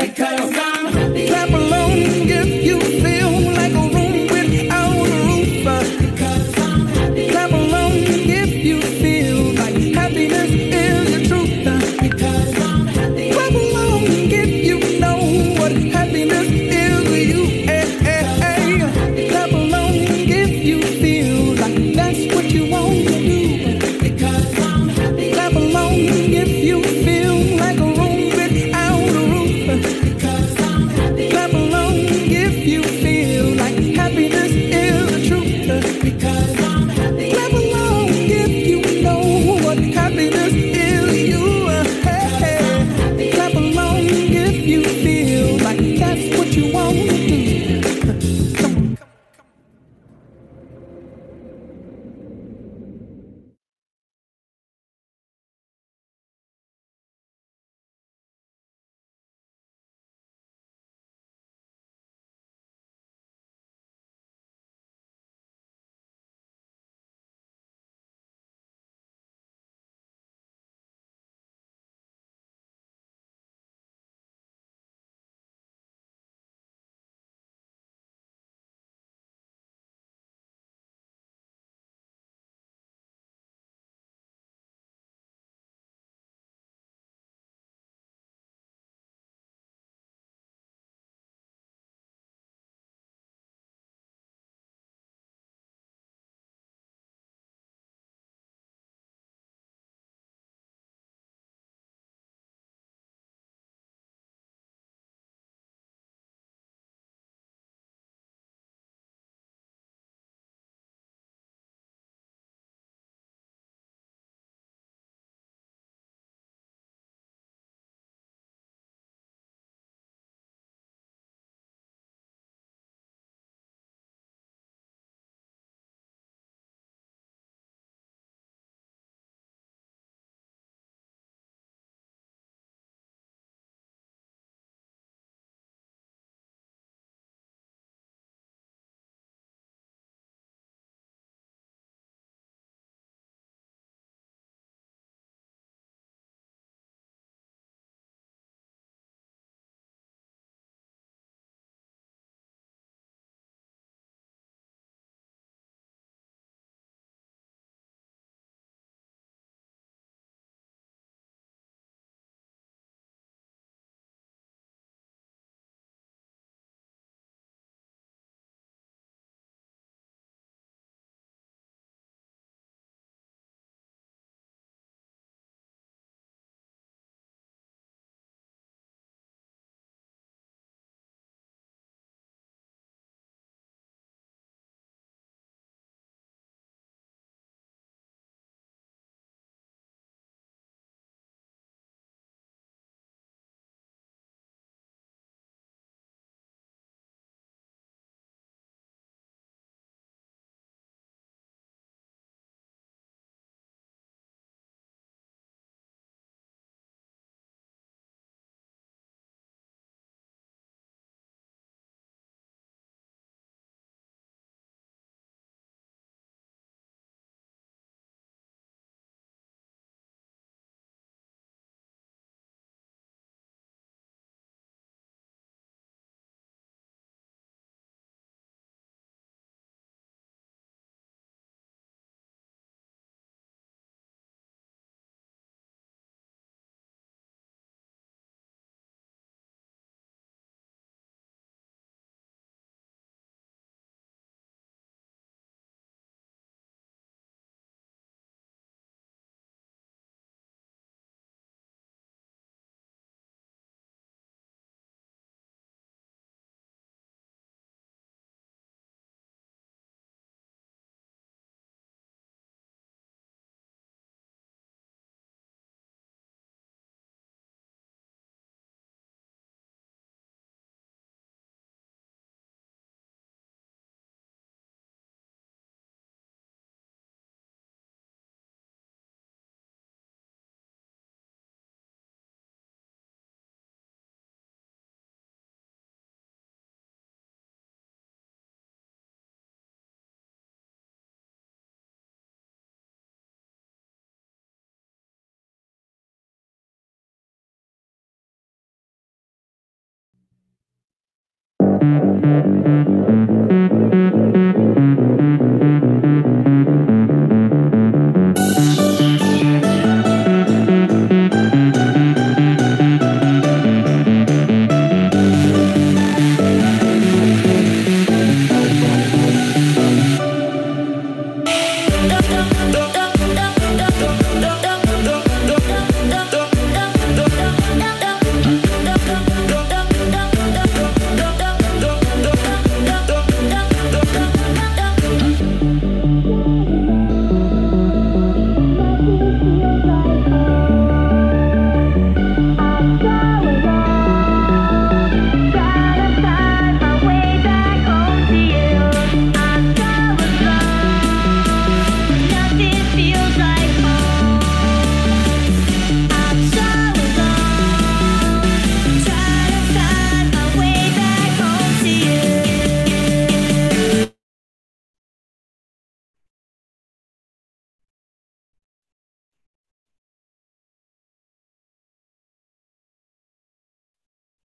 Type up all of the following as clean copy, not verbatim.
Because I'm happy. Clap along if you feel like a room without a roof. Because I'm happy. Clap along if you feel like happiness is the truth. Because I'm happy. Clap along if you know what happiness is to you. Clap along if you feel like that's what you want to do. Because I'm happy. Clap along if you feel like a room without a roof. Because I'm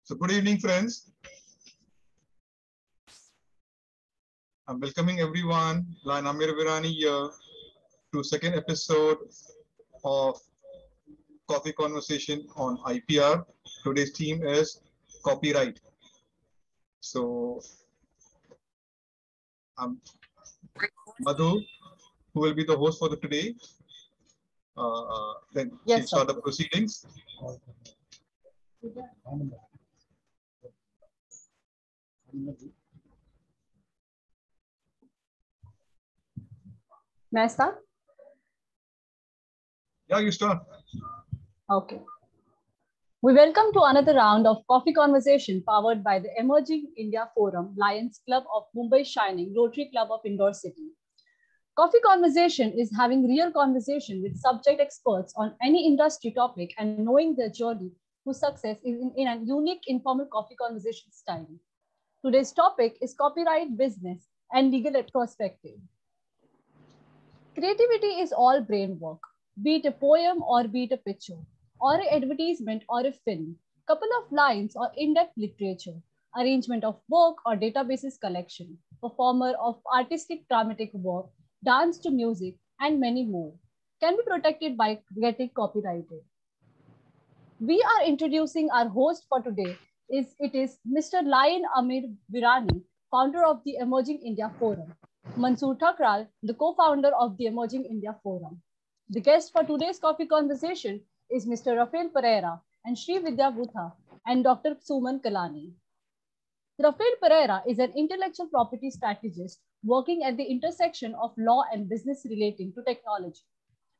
So good evening, friends. I'm welcoming everyone. I'm Amirr Virani here to second episode of Coffee Conversation on IPR. Today's theme is copyright. So I'm Madhu, who will be the host for the today. Then she'll start the proceedings. May I start? Yeah, you start. Okay. We welcome to another round of Coffee Conversation powered by the Emerging India Forum, Lions Club of Mumbai Shining, Rotary Club of Indore City. Coffee Conversation is having real conversation with subject experts on any industry topic and knowing their journey to success in a unique informal coffee conversation style. Today's topic is copyright business and legal perspective. Creativity is all brain work, be it a poem or be it a picture, or an advertisement or a film, couple of lines or in-depth literature, arrangement of work or databases collection, performer of artistic dramatic work, dance to music, and many more, can be protected by getting copyrighted. We are introducing our host for today. It is Mr. Lion Amirr Virani, founder of the Emerging India Forum. Mansoor Thakral, the co-founder of the Emerging India Forum. The guest for today's coffee conversation is Mr. Rafael Pereira and Srividya Vutha and Dr. Suman Kalani. Rafael Pereira is an intellectual property strategist working at the intersection of law and business relating to technology,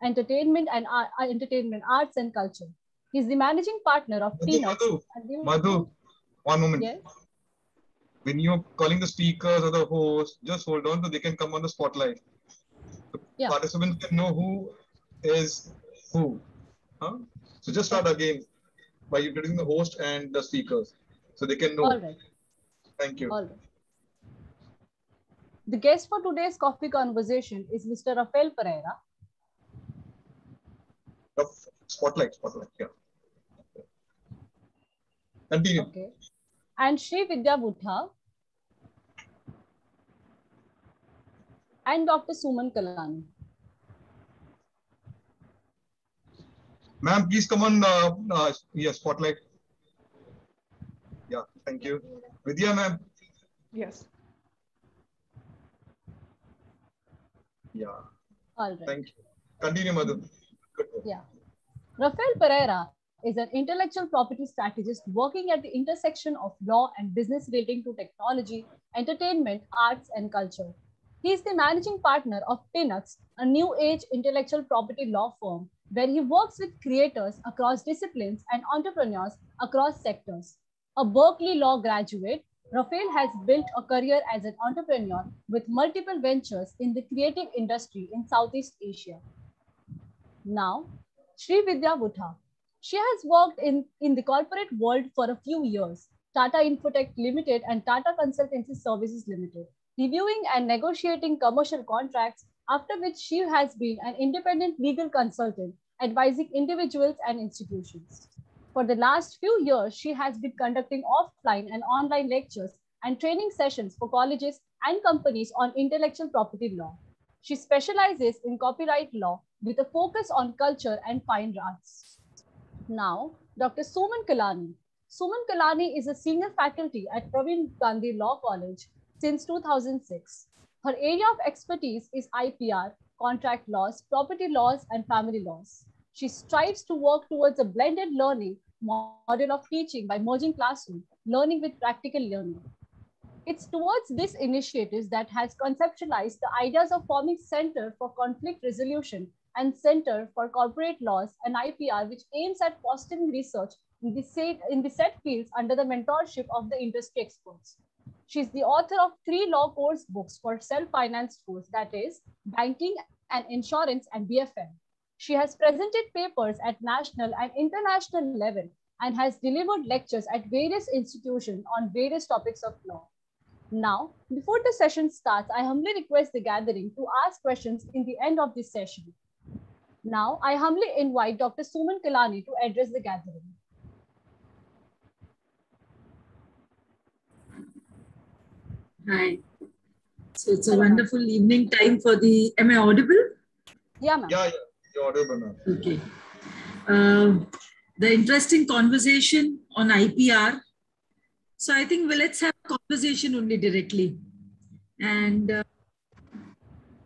entertainment, arts and culture. He is the managing partner of TINNUTS. Madhu, one moment. Yes? When you're calling the speakers or the host, just hold on so they can come on the spotlight. The participants can know who is who. Huh? So just start again by introducing the host and the speakers so they can know. All right. Thank you. All right. The guest for today's coffee conversation is Mr. Rafael Pereira. Spotlight, yeah. Continue. Okay. And Srividya Vutha and Dr. Suman Kalani. Ma'am, please come on. Yes, spotlight. Yeah, thank you. Vidya, ma'am. Yes. Yeah. All right. Thank you. Continue, Madhu. Yeah. Rafael Pereira is an intellectual property strategist working at the intersection of law and business relating to technology, entertainment, arts, and culture. He is the managing partner of TINNUTS, a new age intellectual property law firm where he works with creators across disciplines and entrepreneurs across sectors. A Berkeley Law graduate, Rafael has built a career as an entrepreneur with multiple ventures in the creative industry in Southeast Asia. Now, Srividya Vutha. She has worked in the corporate world for a few years, Tata Infotech Limited and Tata Consultancy Services Limited, reviewing and negotiating commercial contracts, after which she has been an independent legal consultant, advising individuals and institutions. For the last few years, she has been conducting offline and online lectures and training sessions for colleges and companies on intellectual property law. She specializes in copyright law with a focus on culture and fine arts. Now, Dr. Suman Kalani. Suman Kalani is a senior faculty at Pravin Gandhi Law College since 2006. Her area of expertise is IPR, contract laws, property laws, and family laws. She strives to work towards a blended learning model of teaching by merging classroom learning with practical learning. It's towards these initiatives that has conceptualized the ideas of forming Center for Conflict Resolution and Center for Corporate Laws and IPR, which aims at fostering research in the said fields under the mentorship of the industry experts. She's the author of 3 law course books for self-financed schools, that is, banking and insurance and BFM. She has presented papers at national and international level and has delivered lectures at various institutions on various topics of law. Now, before the session starts, I humbly request the gathering to ask questions in the end of this session. Now, I humbly invite Dr. Suman Kalani to address the gathering. Hi. So it's a wonderful evening time for the, am I audible? Yeah, ma'am. Yeah, you're audible, ma'am. Okay. The interesting conversation on IPR. So I think, well, let's have a conversation only directly. And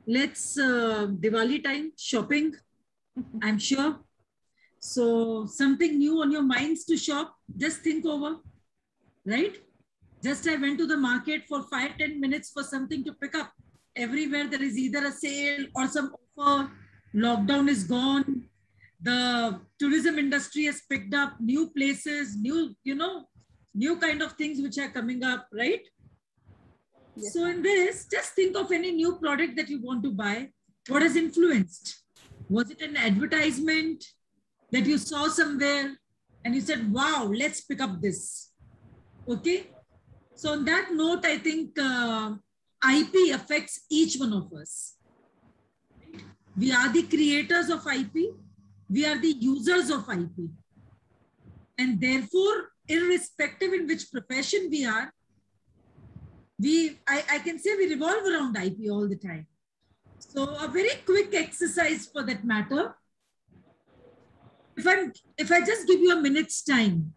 let's, Diwali time, shopping, I'm sure. So something new on your minds to shop, just think over, right? Just I went to the market for 5-10 minutes for something to pick up. Everywhere there is either a sale or some offer. Lockdown is gone. The tourism industry has picked up new places, new kind of things which are coming up, right? Yes. So in this, just think of any new product that you want to buy. What has influenced? Was it an advertisement that you saw somewhere and you said, wow, let's pick up this? Okay. So on that note, I think IP affects each one of us. We are the creators of IP. We are the users of IP. And therefore, irrespective in which profession we are, I can say we revolve around IP all the time. So a very quick exercise for that matter. If I just give you a minute's time,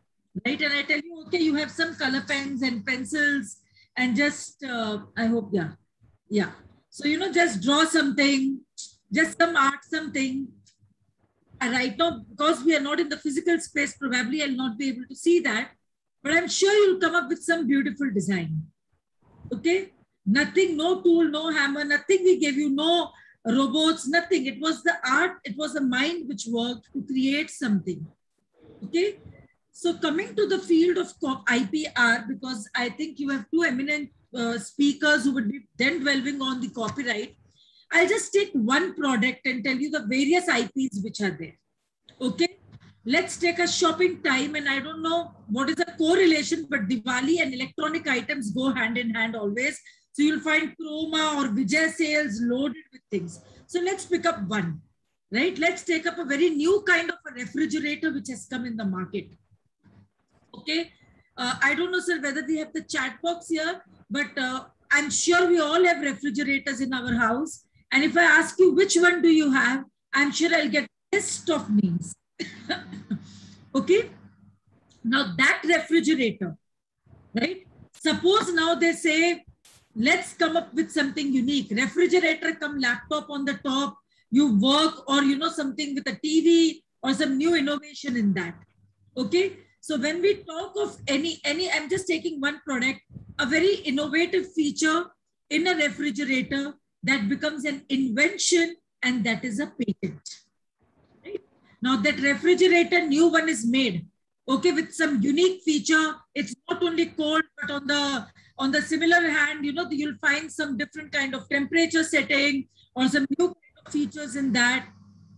right? And I tell you, okay, you have some color pens and pencils and just, I hope, yeah. So, just draw something, just some art, something. And right now, because we are not in the physical space, probably I'll not be able to see that, but I'm sure you'll come up with some beautiful design. Okay? Nothing, no tool, no hammer, nothing we gave you, no robots, nothing. It was the art, it was the mind which worked to create something. Okay? So coming to the field of IPR, because I think you have 2 eminent speakers who would be then delving on the copyright, I'll just take one product and tell you the various IPs which are there. Okay? Let's take a shopping time, and I don't know what is the correlation, but Diwali and electronic items go hand in hand always. So you'll find Chroma or Vijay sales loaded with things. So let's pick up one, right? Let's take up a very new kind of a refrigerator which has come in the market. Okay. I don't know, sir, whether we have the chat box here, but I'm sure we all have refrigerators in our house. And if I ask you which one do you have, I'm sure I'll get a list of names. Okay. Now that refrigerator, right? Suppose now they say, let's come up with something unique. Refrigerator come laptop on the top, you work or, something with a TV or some new innovation in that. Okay. So when we talk of any, I'm just taking one product, a very innovative feature in a refrigerator that becomes an invention, and that is a patent. Right? Now that refrigerator, new one is made, okay, with some unique feature. It's not only cold, but on the similar hand, you'll find some different kind of temperature setting or some new kind of features in that,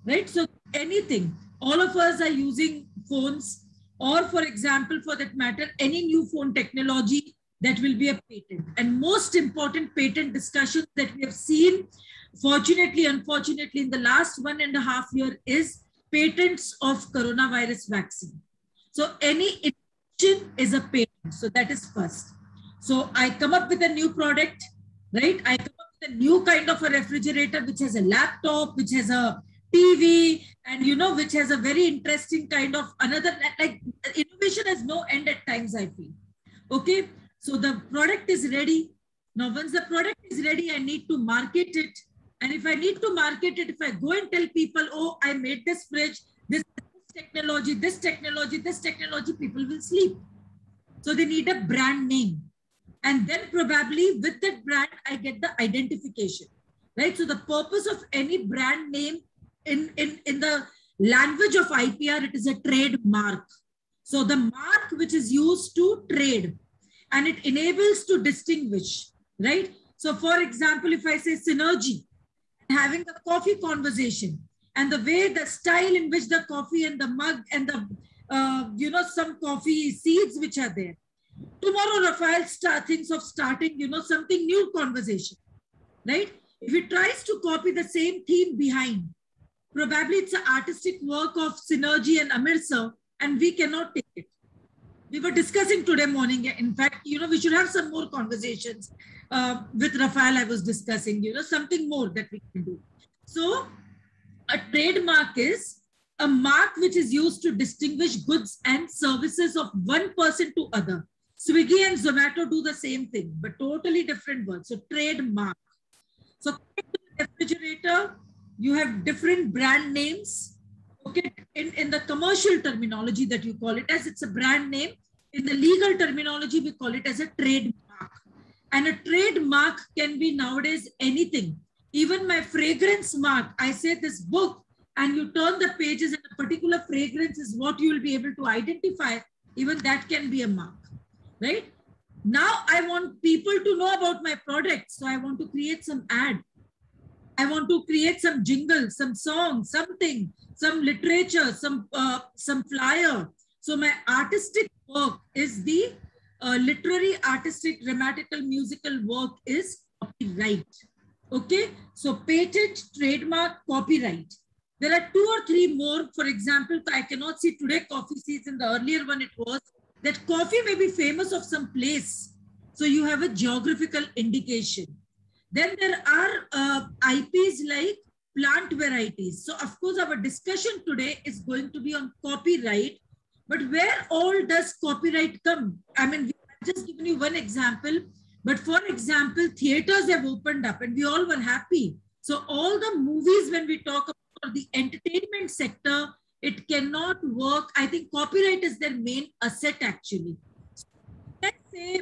right? So anything, all of us are using phones, or for example, for that matter, any new phone technology that will be a patent. And most important patent discussions that we have seen, fortunately, unfortunately, in the last 1.5 years is patents of coronavirus vaccine. So any invention is a patent. So that is first. So I come up with a new product, right? I come up with a new kind of a refrigerator, which has a laptop, which has a TV, and which has a very interesting kind of another, like innovation has no end at times, I feel. Okay, so the product is ready. Now, once the product is ready, I need to market it. And if I need to market it, if I go and tell people, oh, I made this fridge, this technology, this technology, this technology, people will sleep. So they need a brand name. And then probably with that brand, I get the identification, right? So the purpose of any brand name in the language of IPR, it is a trademark. So the mark which is used to trade, and it enables to distinguish, right? So for example, if I say synergy, having a coffee conversation, and the way, the style in which the coffee and the mug and the, some coffee seeds which are there. Tomorrow, Rafael thinks of starting, something new conversation, right? If he tries to copy the same theme behind, probably it's an artistic work of Synergy and Amirr sir, and we cannot take it. We were discussing today morning, in fact, we should have some more conversations with Rafael. I was discussing, something more that we can do. So a trademark is a mark which is used to distinguish goods and services of one person to other. Swiggy and Zomato do the same thing, but totally different words. So trademark. So refrigerator, you have different brand names. Okay, in the commercial terminology that you call it as, it's a brand name. In the legal terminology, we call it as a trademark. And a trademark can be nowadays anything. Even my fragrance mark, I say this book, and you turn the pages and a particular fragrance is what you will be able to identify. Even that can be a mark, right? Now I want people to know about my product. So I want to create some ad. I want to create some jingle, some song, something, some literature, some flyer. So my artistic work is the literary, artistic, grammatical, musical work is copyright. Okay, so patent, trademark, copyright. There are 2 or 3 more. For example, I cannot see today coffee seeds. In the earlier one, it was that coffee may be famous of some place. So you have a geographical indication. Then there are IPs like plant varieties. So of course, our discussion today is going to be on copyright. But where all does copyright come? I mean, I've just given you one example. But for example, theaters have opened up and we all were happy. So all the movies, when we talk about the entertainment sector, it cannot work. I think copyright is their main asset actually. So let's say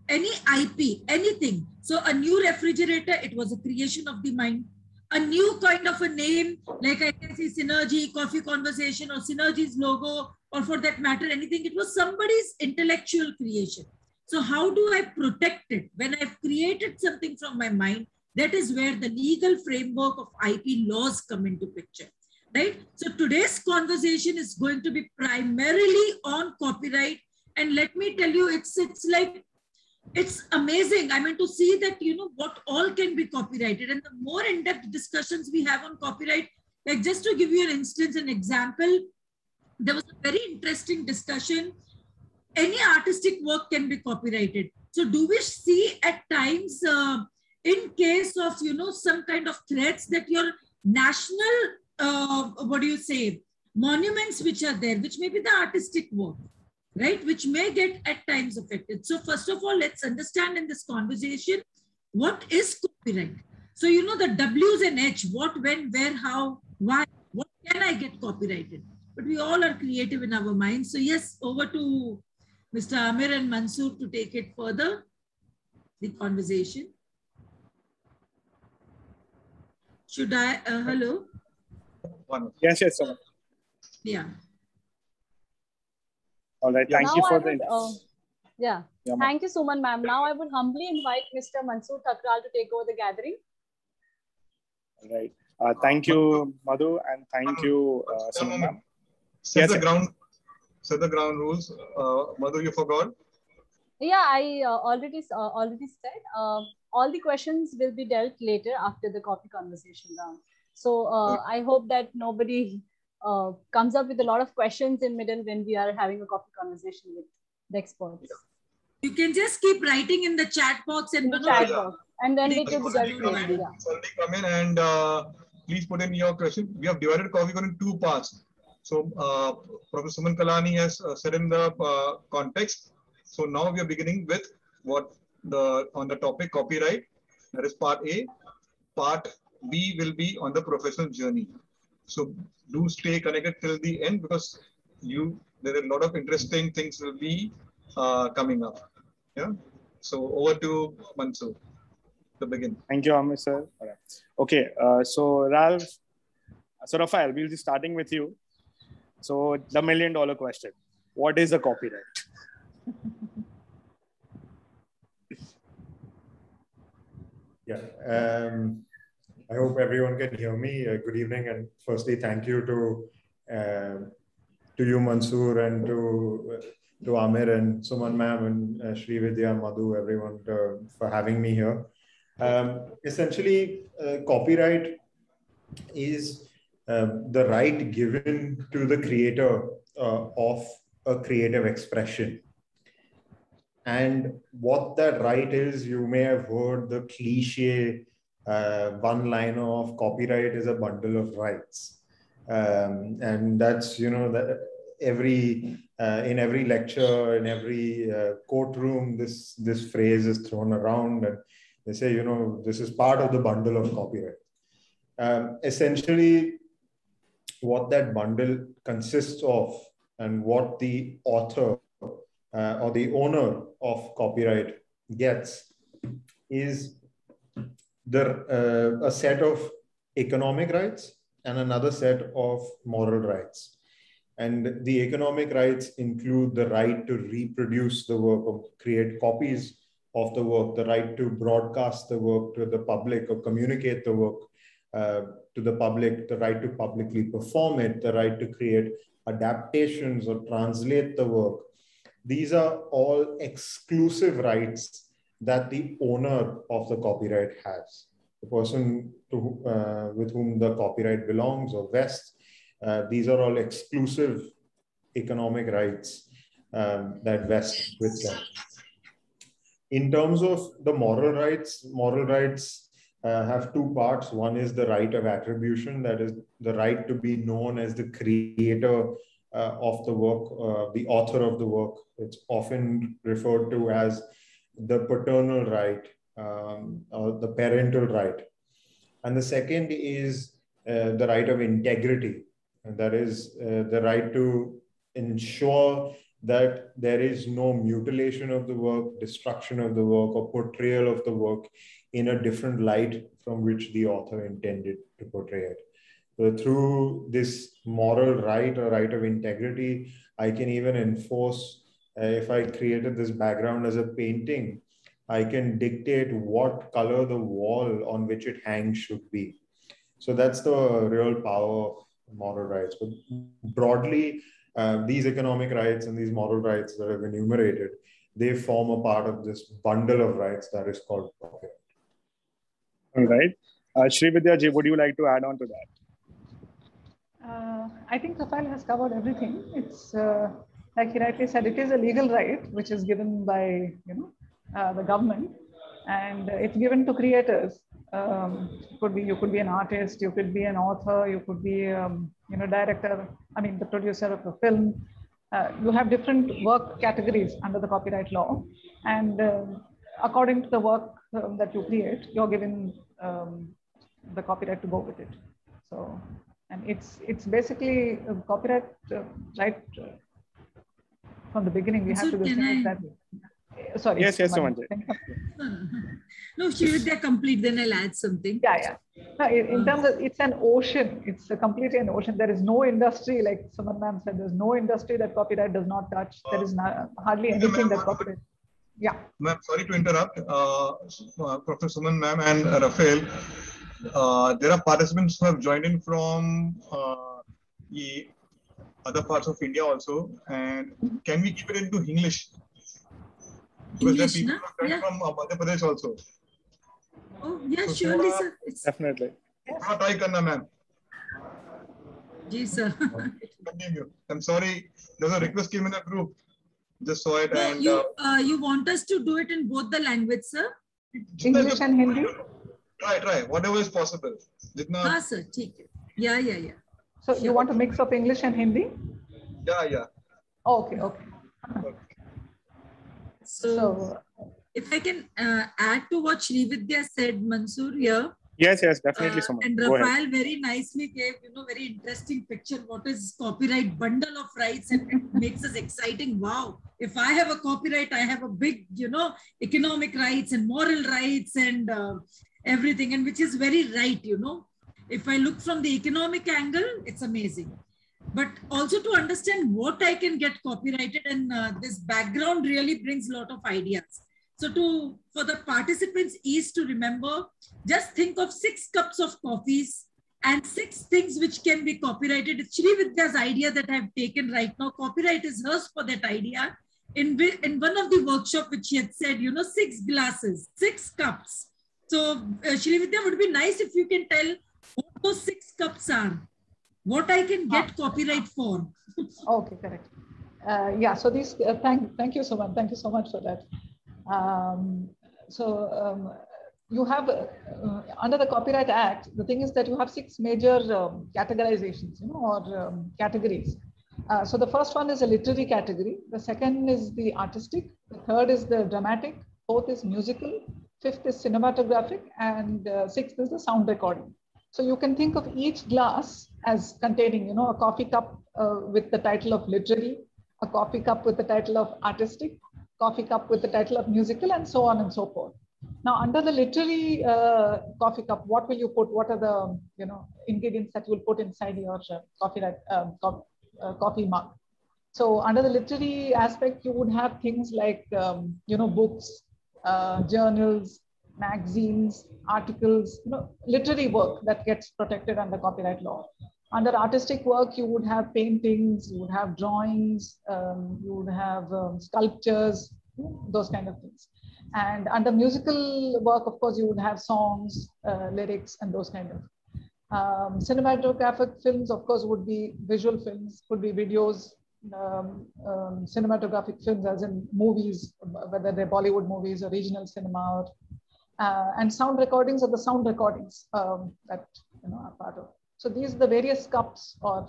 any IP, anything. So a new refrigerator, it was a creation of the mind. A new kind of a name, like I can see Synergy, Coffee Conversation, or Synergy's logo, or for that matter, anything. It was somebody's intellectual creation. So how do I protect it? When I've created something from my mind, that is where the legal framework of IP laws come into picture, right? So today's conversation is going to be primarily on copyright. And let me tell you, it's amazing. I mean, to see that, what all can be copyrighted, and the more in-depth discussions we have on copyright, like just to give you an example, there was a very interesting discussion. Any artistic work can be copyrighted. So do we see at times, in case of, some kind of threats, that your national, monuments which are there, which may be the artistic work, right, which may get at times affected. So first of all, let's understand in this conversation, what is copyright? So, the W's and H, what, when, where, how, why, what can I get copyrighted? But we all are creative in our minds. So yes, over to Mr. Amirr and Mansoor to take it further, the conversation. Should I, hello? Yes, Suman. Yeah. All right, thank you for the... Yeah, thank you, Suman ma'am. Now I would humbly invite Mr. Mansoor Thakral to take over the gathering. All right. Thank you, Madhu, and thank you, Suman ma'am. Set the ground rules. Madhu, you forgot? Yeah, I already said. All the questions will be dealt later after the coffee conversation round. So I hope that nobody comes up with a lot of questions in middle when we are having a coffee conversation with the experts. You can just keep writing in the chat box and chat box, and then it will be Already come in and please put in your question. We have divided Coffee in two parts. So Professor Suman Kalani has said in the context. So now we are beginning with on the topic copyright. That is part A. Part B will be on the professional journey. So do stay connected till the end because there are a lot of interesting things will be coming up. Yeah. So over to Mansoor to begin. Thank you, Amirr sir. Okay. So Rafael, we'll be starting with you. So the $1 million question: what is a copyright? Yeah, I hope everyone can hear me. Good evening, and firstly, thank you to you, Mansoor, and to Amirr and Suman ma'am and Srividya, Madhu, everyone for having me here. Essentially, copyright is the right given to the creator of a creative expression. And what that right is, you may have heard the cliche one-liner of copyright is a bundle of rights. And that's, that in every lecture, in every courtroom, this phrase is thrown around and they say, this is part of the bundle of copyright. Essentially, what that bundle consists of and what the author or the owner of copyright gets is a set of economic rights and another set of moral rights. And the economic rights include the right to reproduce the work or create copies of the work, the right to broadcast the work to the public or communicate the work to the public, the right to publicly perform it, the right to create adaptations or translate the work. These are all exclusive rights that the owner of the copyright has. The person with whom the copyright belongs or vests, these are all exclusive economic rights that vest with them. In terms of the moral rights have two parts. One is the right of attribution, that is the right to be known as the creator of the work, the author of the work. It's often referred to as the paternal right or the parental right. And the second is the right of integrity. And that is the right to ensure that there is no mutilation of the work, destruction of the work, or portrayal of the work in a different light from which the author intended to portray it. So through this moral right or right of integrity, I can even enforce, if I created this background as a painting, I can dictate what color the wall on which it hangs should be. So that's the real power of moral rights. But broadly, these economic rights and these moral rights that I've enumerated, they form a part of this bundle of rights that is called copyright. All right. Srividya ji, would you like to add on to that? I think Rafael has covered everything. It's like he rightly said, it is a legal right which is given by the government, and it's given to creators. You could be an artist, you could be an author, you could be director. The producer of a film. You have different work categories under the copyright law, and according to the work that you create, you're given the copyright to go with it. So. And it's basically a copyright right from the beginning. We have to distinguish that. Sorry. Yes, Suman. No, Srividya complete. Then I'll add something. Yeah. No, in terms of, it's an ocean. It's completely an ocean. There is no industry, like Suman ma'am said. There's no industry that copyright does not touch. There is hardly anything that copyright. Yeah. Ma'am, sorry to interrupt. Professor Suman ma'am and Rafael. There are participants who have joined in from other parts of India also. And can we keep it into English? Because there are people who are from Madhya Pradesh also. Oh, yeah, surely, sir. Definitely. Try karna, ma'am. Ji, sir. Continue. I'm sorry. There's a request came in a group. Just saw it. No, And you want us to do it in both the language, sir? English and Hindi? Try. Whatever is possible. हाँ sir, ठीक है. Yeah. So you want a mix of English and Hindi? Yeah. Okay. So if I can add to what Srividya said, Mansoor here. Yes, definitely. And Rafael very nicely gave, very interesting picture. What is copyright? Bundle of rights, and it makes us exciting. Wow. If I have a copyright, I have a big, economic rights and moral rights and everything, and which is very right, If I look from the economic angle, it's amazing. But also to understand what I can get copyrighted, and this background really brings a lot of ideas. So for the participants is to remember, just think of 6 cups of coffees and 6 things which can be copyrighted. It's Srividya's idea that I've taken right now. Copyright is hers for that idea. In one of the workshop which she had said, 6 glasses, 6 cups. So Srividya, would be nice if you can tell what those 6 cups are, what I can get copyright for. Okay, correct. So these, thank you so much. Thank you so much for that. You have, under the Copyright Act, the thing is that you have 6 major categorizations, or categories. So the first one is a literary category. The second is the artistic. The third is the dramatic. Fourth is musical. Fifth is cinematographic. And sixth is the sound recording. So you can think of each glass as containing, a coffee cup with the title of literary, a coffee cup with the title of artistic, coffee cup with the title of musical, and so on and so forth. Now, under the literary coffee cup, what will you put? What are the ingredients that you will put inside your coffee mug? So, under the literary aspect, you would have things like books, journals, magazines, articles, literary work that gets protected under copyright law. Under artistic work, you would have paintings, you would have drawings, you would have sculptures, those kind of things. And under musical work, of course, you would have songs, lyrics, and those kind of. Cinematographic films, of course, would be visual films, could be videos, cinematographic films, as in movies, whether they're Bollywood movies or regional cinema, and sound recordings are the sound recordings that are part of. So these are the various cups, or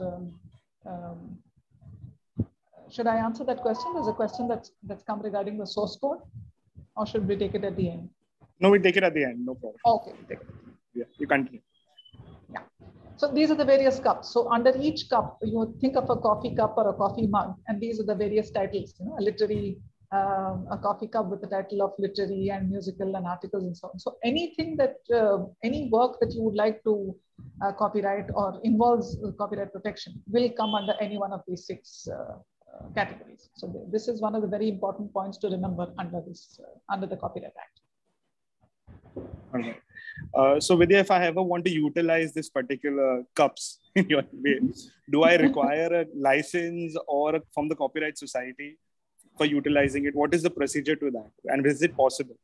should I answer that question? There's a question that's come regarding the source code, or should we take it at the end? No, we take it at the end, no problem. Okay, take it. Yeah, you continue. Yeah. So these are the various cups. So under each cup, you think of a coffee cup or a coffee mug, and these are the various titles, a literary, a coffee cup with the title of literary and musical and articles and so on. So anything that, any work that you would like to copyright or involves copyright protection will come under any one of these 6 categories. So this is one of the very important points to remember under this, under the Copyright Act. Okay. So Vidya, if I ever want to utilize this particular cups in your way, do I require a license or from the Copyright Society for utilizing it? What is the procedure to that? And is it possible?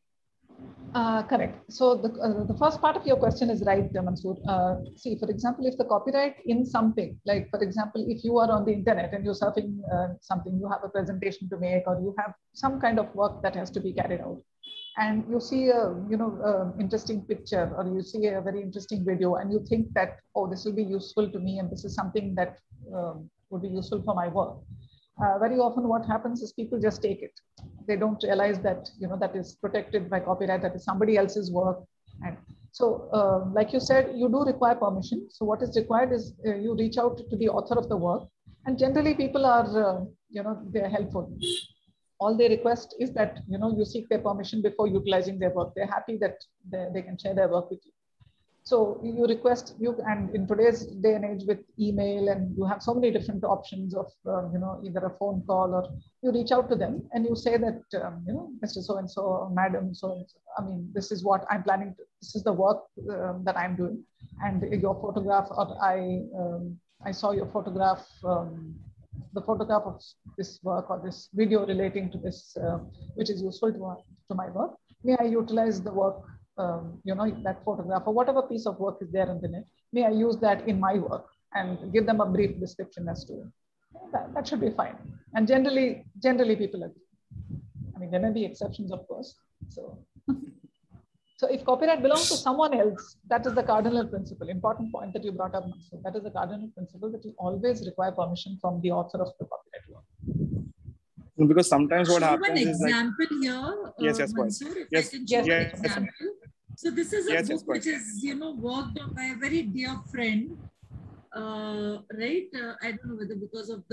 Correct. So the first part of your question is right, Mansoor. See, for example, if the copyright in something, like for example, if you are on the internet and you're surfing something, you have a presentation to make, or you have some kind of work that has to be carried out, and you see a interesting picture, or you see a very interesting video, and you think that, oh, this will be useful to me, and this is something that would be useful for my work. Very often what happens is people just take it. They don't realize that, that is protected by copyright, that is somebody else's work. And so, like you said, you do require permission. So what is required is you reach out to the author of the work. And generally people are, they're helpful. All they request is that, you seek their permission before utilizing their work. They're happy that they can share their work with you. So you request, and in today's day and age with email, and you have so many different options of, either a phone call, or you reach out to them and you say that, Mr. So-and-so, Madam So-and-so, I mean, this is what I'm planning to, this is the work that I'm doing. And your photograph, or I saw your photograph, the photograph of this work or this video relating to this, which is useful to my work. May I utilize the work, that photograph or whatever piece of work is there on the net, may I use that in my work, and give them a brief description as to That should be fine. And generally people agree. I mean, there may be exceptions, of course. So if copyright belongs to someone else, that is the cardinal principle. Important point that you brought up, Mansoor. That is the cardinal principle, that you always require permission from the author of the copyright work. Because sometimes what happens an is like... example here, yes, Mansoor, if yes, I can show yes, an example. So this is a book which is, worked on by a very dear friend, right? I don't know whether because of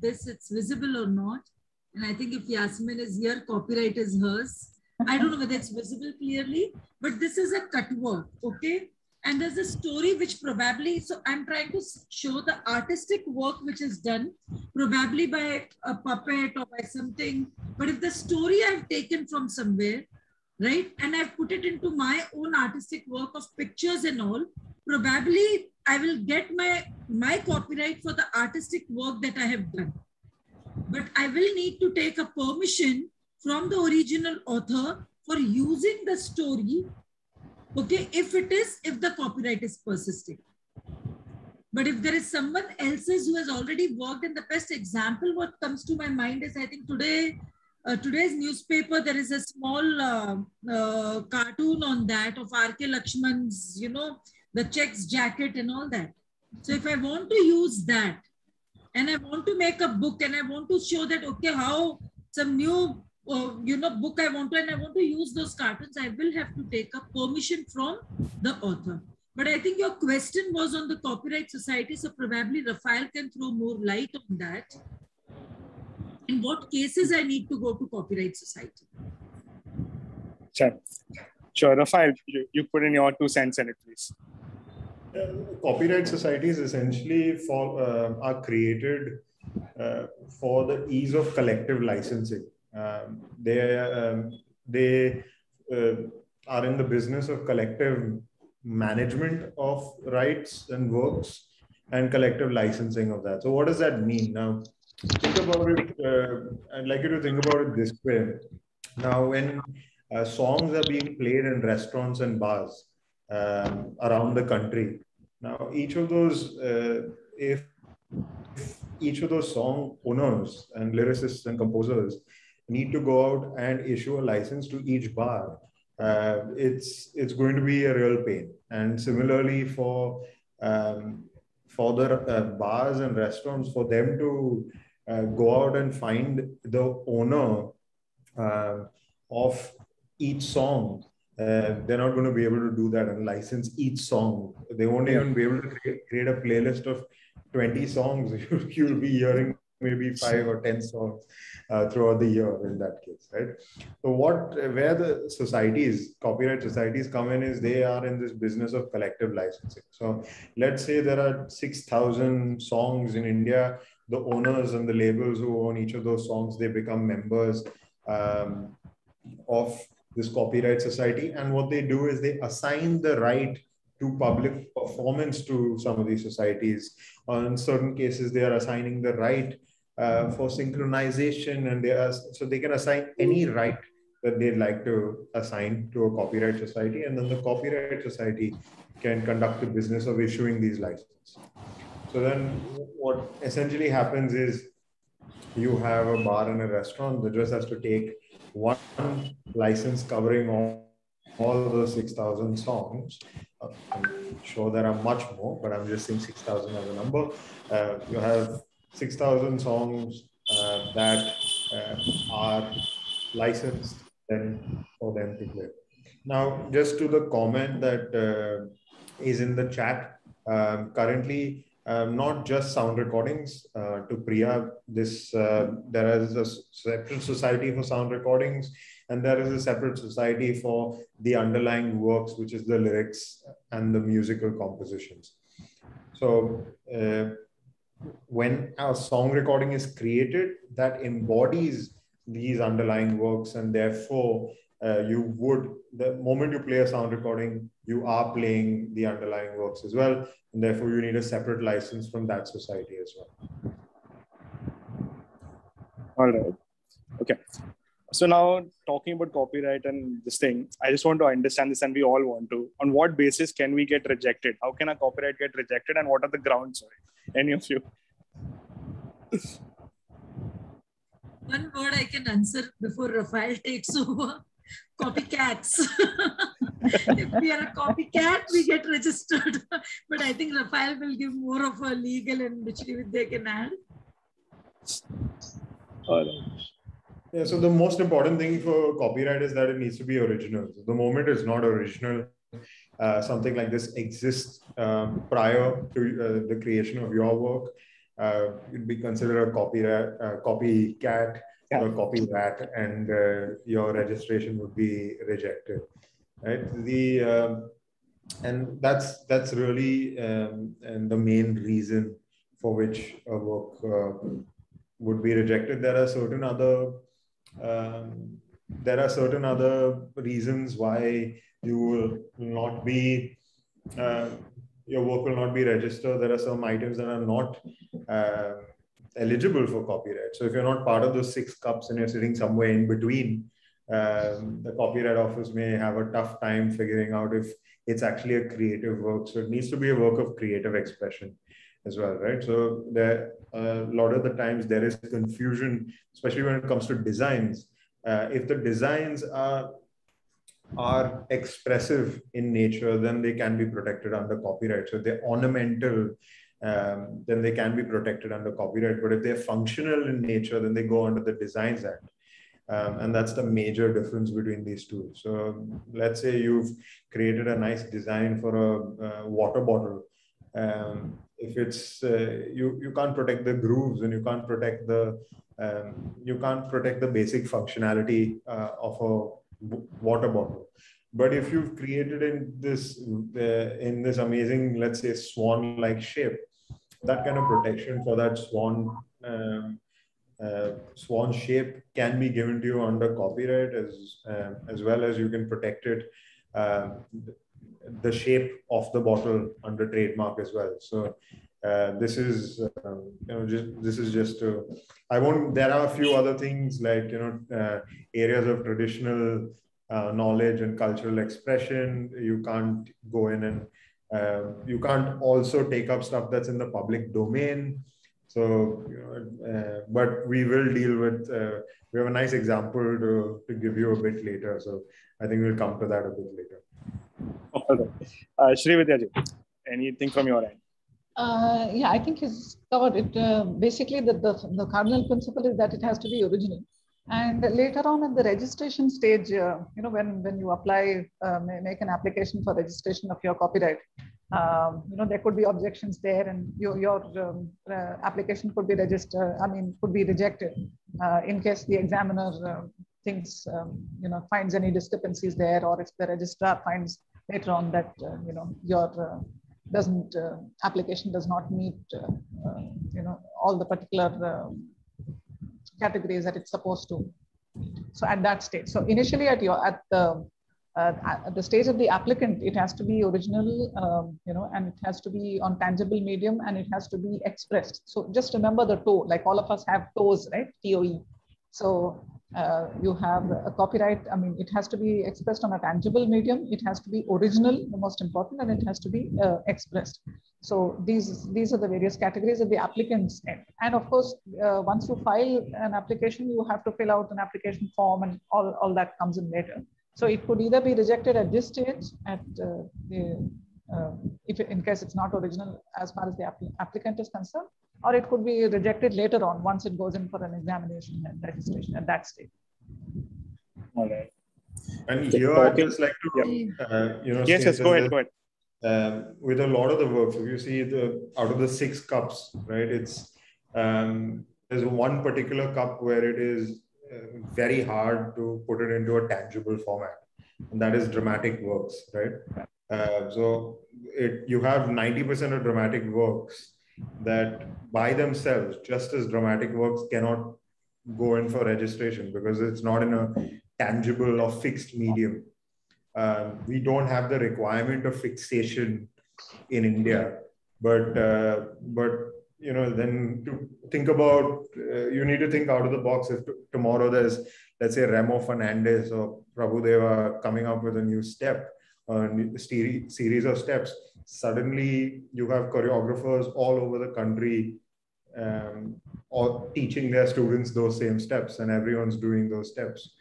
this it's visible or not. And I think if Yasmin is here, copyright is hers. I don't know whether it's visible clearly, but this is a cut work, okay? And there's a story which probably, so I'm trying to show the artistic work which is done, probably by a puppet or by something. But if the story I've taken from somewhere, right, and I've put it into my own artistic work of pictures and all, probably I will get my copyright for the artistic work that I have done. But I will need to take a permission from the original author for using the story, okay, if the copyright is persisting. But if there is someone else's who has already worked, and the best example what comes to my mind is, I think today's newspaper, there is a small cartoon on that of R.K. Lakshman's, the checks jacket and all that. So if I want to use that, and I want to make a book, and I want to show that, okay, how some new book I want to use those cartoons, I will have to take a permission from the author. But I think your question was on the Copyright Society, so probably Rafael can throw more light on that. In what cases I need to go to Copyright Society? Sure. Rafael, you put in your 2 cents in it, please. Copyright societies essentially are created for the ease of collective licensing. They are in the business of collective management of rights and works and collective licensing of that. So what does that mean? Now, think about it. I'd like you to think about it this way. Now, when songs are being played in restaurants and bars around the country, now each of those, if each of those song owners and lyricists and composers need to go out and issue a license to each bar, it's going to be a real pain. And similarly for the bars and restaurants, for them to go out and find the owner of each song, they're not going to be able to do that and license each song. They won't even be able to create a playlist of 20 songs. You'll be hearing maybe 5 or 10 songs throughout the year in that case, right? So where the societies, copyright societies come in is they are in this business of collective licensing. So let's say there are 6,000 songs in India. The owners and the labels who own each of those songs, they become members of this copyright society. And what they do is they assign the right to public performance to some of these societies. In certain cases, they are assigning the right for synchronization, and so they can assign any right that they'd like to assign to a copyright society. And then the copyright society can conduct the business of issuing these licenses. So then what essentially happens is you have a bar and a restaurant that just has to take one license covering all those 6,000 songs. I'm sure there are much more, but I'm just saying 6,000 as a number. You have 6,000 songs that are licensed then for them to play. Now, just to the comment that is in the chat, currently, not just sound recordings. To Priya, there is a separate society for sound recordings, and there is a separate society for the underlying works, which is the lyrics and the musical compositions. So when a song recording is created, that embodies these underlying works, and therefore the moment you play a sound recording, you are playing the underlying works as well, and therefore you need a separate license from that society as well. All right. Okay. So now talking about copyright and this thing, I just want to understand this, and we all want to. On what basis can we get rejected? How can a copyright get rejected, and what are the grounds? Sorry, any of you? One word I can answer before Rafael takes over. Copycats. If we are a copycat, we get registered. But I think Rafael will give more of a legal and which they can add. Yeah, so the most important thing for copyright is that it needs to be original. So the moment it's not original, something like this exists prior to the creation of your work, you'd be considered a copycat or copycat, and your registration would be rejected, right? And that's really and the main reason for which a work would be rejected. There are certain other reasons why you will not be your work will not be registered. There are some items that are not eligible for copyright. So if you're not part of those 6 cups and you're sitting somewhere in between, the Copyright Office may have a tough time figuring out if it's actually a creative work. So it needs to be a work of creative expression as well, right? So there, a lot of the times there is confusion, especially when it comes to designs. If the designs are expressive in nature, then they can be protected under copyright. So if they're ornamental, then they can be protected under copyright. But if they're functional in nature, then they go under the Designs Act. And that's the major difference between these two. So let's say you've created a nice design for a water bottle. If it's you can't protect the grooves, and you can't protect the basic functionality of a water bottle. But if you've created in this amazing, let's say, swan-like shape, that kind of protection for that swan shape can be given to you under copyright, as well as you can protect it, the shape of the bottle under trademark as well. So this is just there are a few other things like areas of traditional knowledge and cultural expression. You can't go in and you can't also take up stuff that's in the public domain. So, but we will deal with, we have a nice example to give you a bit later. So I think we'll come to that a bit later. Okay. Srividya ji, anything from your end? Yeah, I think he's covered it. Basically, the cardinal principle is that it has to be original. And later on at the registration stage, when you apply, make an application for registration of your copyright, there could be objections there, and your application could be could be rejected in case the examiner thinks, finds any discrepancies there, or if the registrar finds later on that, your application does not meet, all the particular categories that it's supposed to. So at that stage, so initially at the stage of the applicant, it has to be original, and it has to be on tangible medium, and it has to be expressed. So just remember the TOE, like all of us have TOEs, right? TOE. So you have a copyright. It has to be expressed on a tangible medium. It has to be original, the most important, and it has to be expressed. So these are the various categories at the applicant's end. And of course, once you file an application, you have to fill out an application form, and all that comes in later. So it could either be rejected at this stage, if in case it's not original as far as the applicant is concerned, or it could be rejected later on once it goes in for an examination and registration at that stage. All right. And here I'd just like to, yes, go ahead. With a lot of the works, if you see out of the 6 cups, right, it's there's one particular cup where it is very hard to put it into a tangible format, and that is dramatic works, right? So you have 90% of dramatic works that by themselves, just as dramatic works, cannot go in for registration because it's not in a tangible or fixed medium. We don't have the requirement of fixation in India, but then to think about, you need to think out of the box. If tomorrow there's, let's say, Remo Fernandez or Prabhudeva coming up with a new step, or a series of steps, suddenly you have choreographers all over the country or teaching their students those same steps, and everyone's doing those steps.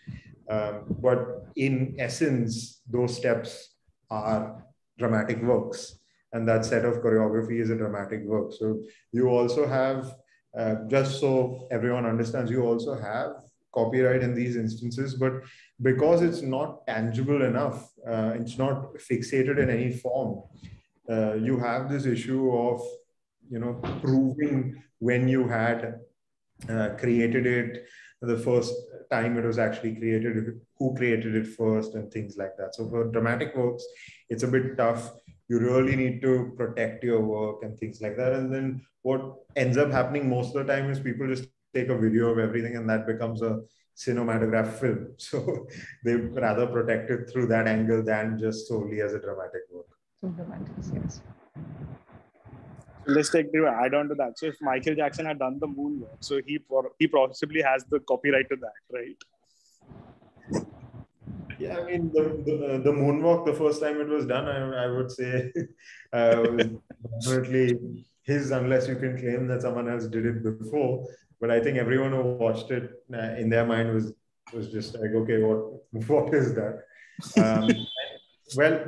But in essence, those steps are dramatic works, and that set of choreography is a dramatic work. So you also have, just so everyone understands, you also have copyright in these instances, but because it's not tangible enough, it's not fixated in any form, you have this issue of, proving when you had created it, the first time it was actually created, who created it first, and things like that. So for dramatic works, it's a bit tough. You really need to protect your work and things like that. And then what ends up happening most of the time is people just take a video of everything, and that becomes a cinematograph film. So they rather protect it through that angle than just solely as a dramatic work. Dramatic, yes. Let's take the add on to that. So if Michael Jackson had done the moonwalk, so he possibly has the copyright to that, right? Yeah, I mean, the moonwalk, the first time it was done, I would say was definitely his, unless you can claim that someone else did it before. But I think everyone who watched it in their mind was just like, okay, what is that? Well,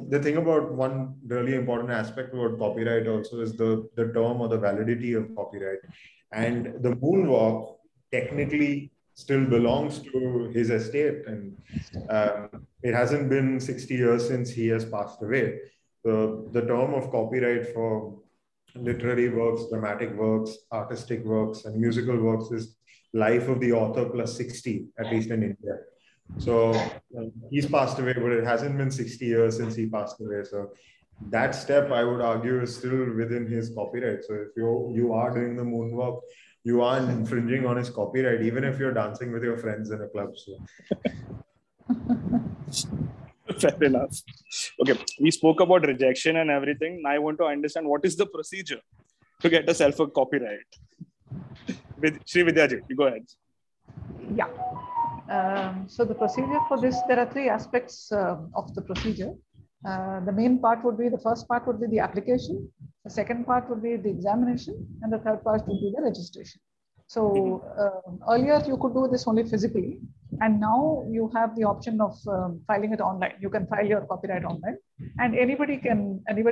the thing about one really important aspect about copyright also is the term or the validity of copyright. And the moonwalk technically still belongs to his estate, and it hasn't been 60 years since he has passed away. The term of copyright for literary works, dramatic works, artistic works, and musical works is life of the author plus 60, at least in India. So he's passed away, but it hasn't been 60 years since he passed away. So that step, I would argue, is still within his copyright. So if you are doing the moonwalk, you are infringing on his copyright, even if you're dancing with your friends in a club. So. Fair enough. Okay, we spoke about rejection and everything. Now I want to understand what is the procedure to get yourself a copyright. With Srividya, you go ahead. Yeah. So the procedure for this, there are three aspects of the procedure. The main part would be, the first part would be the application. The second part would be the examination, and the third part would be the registration. So earlier you could do this only physically, and now you have the option of filing it online. You can file your copyright online, and anybody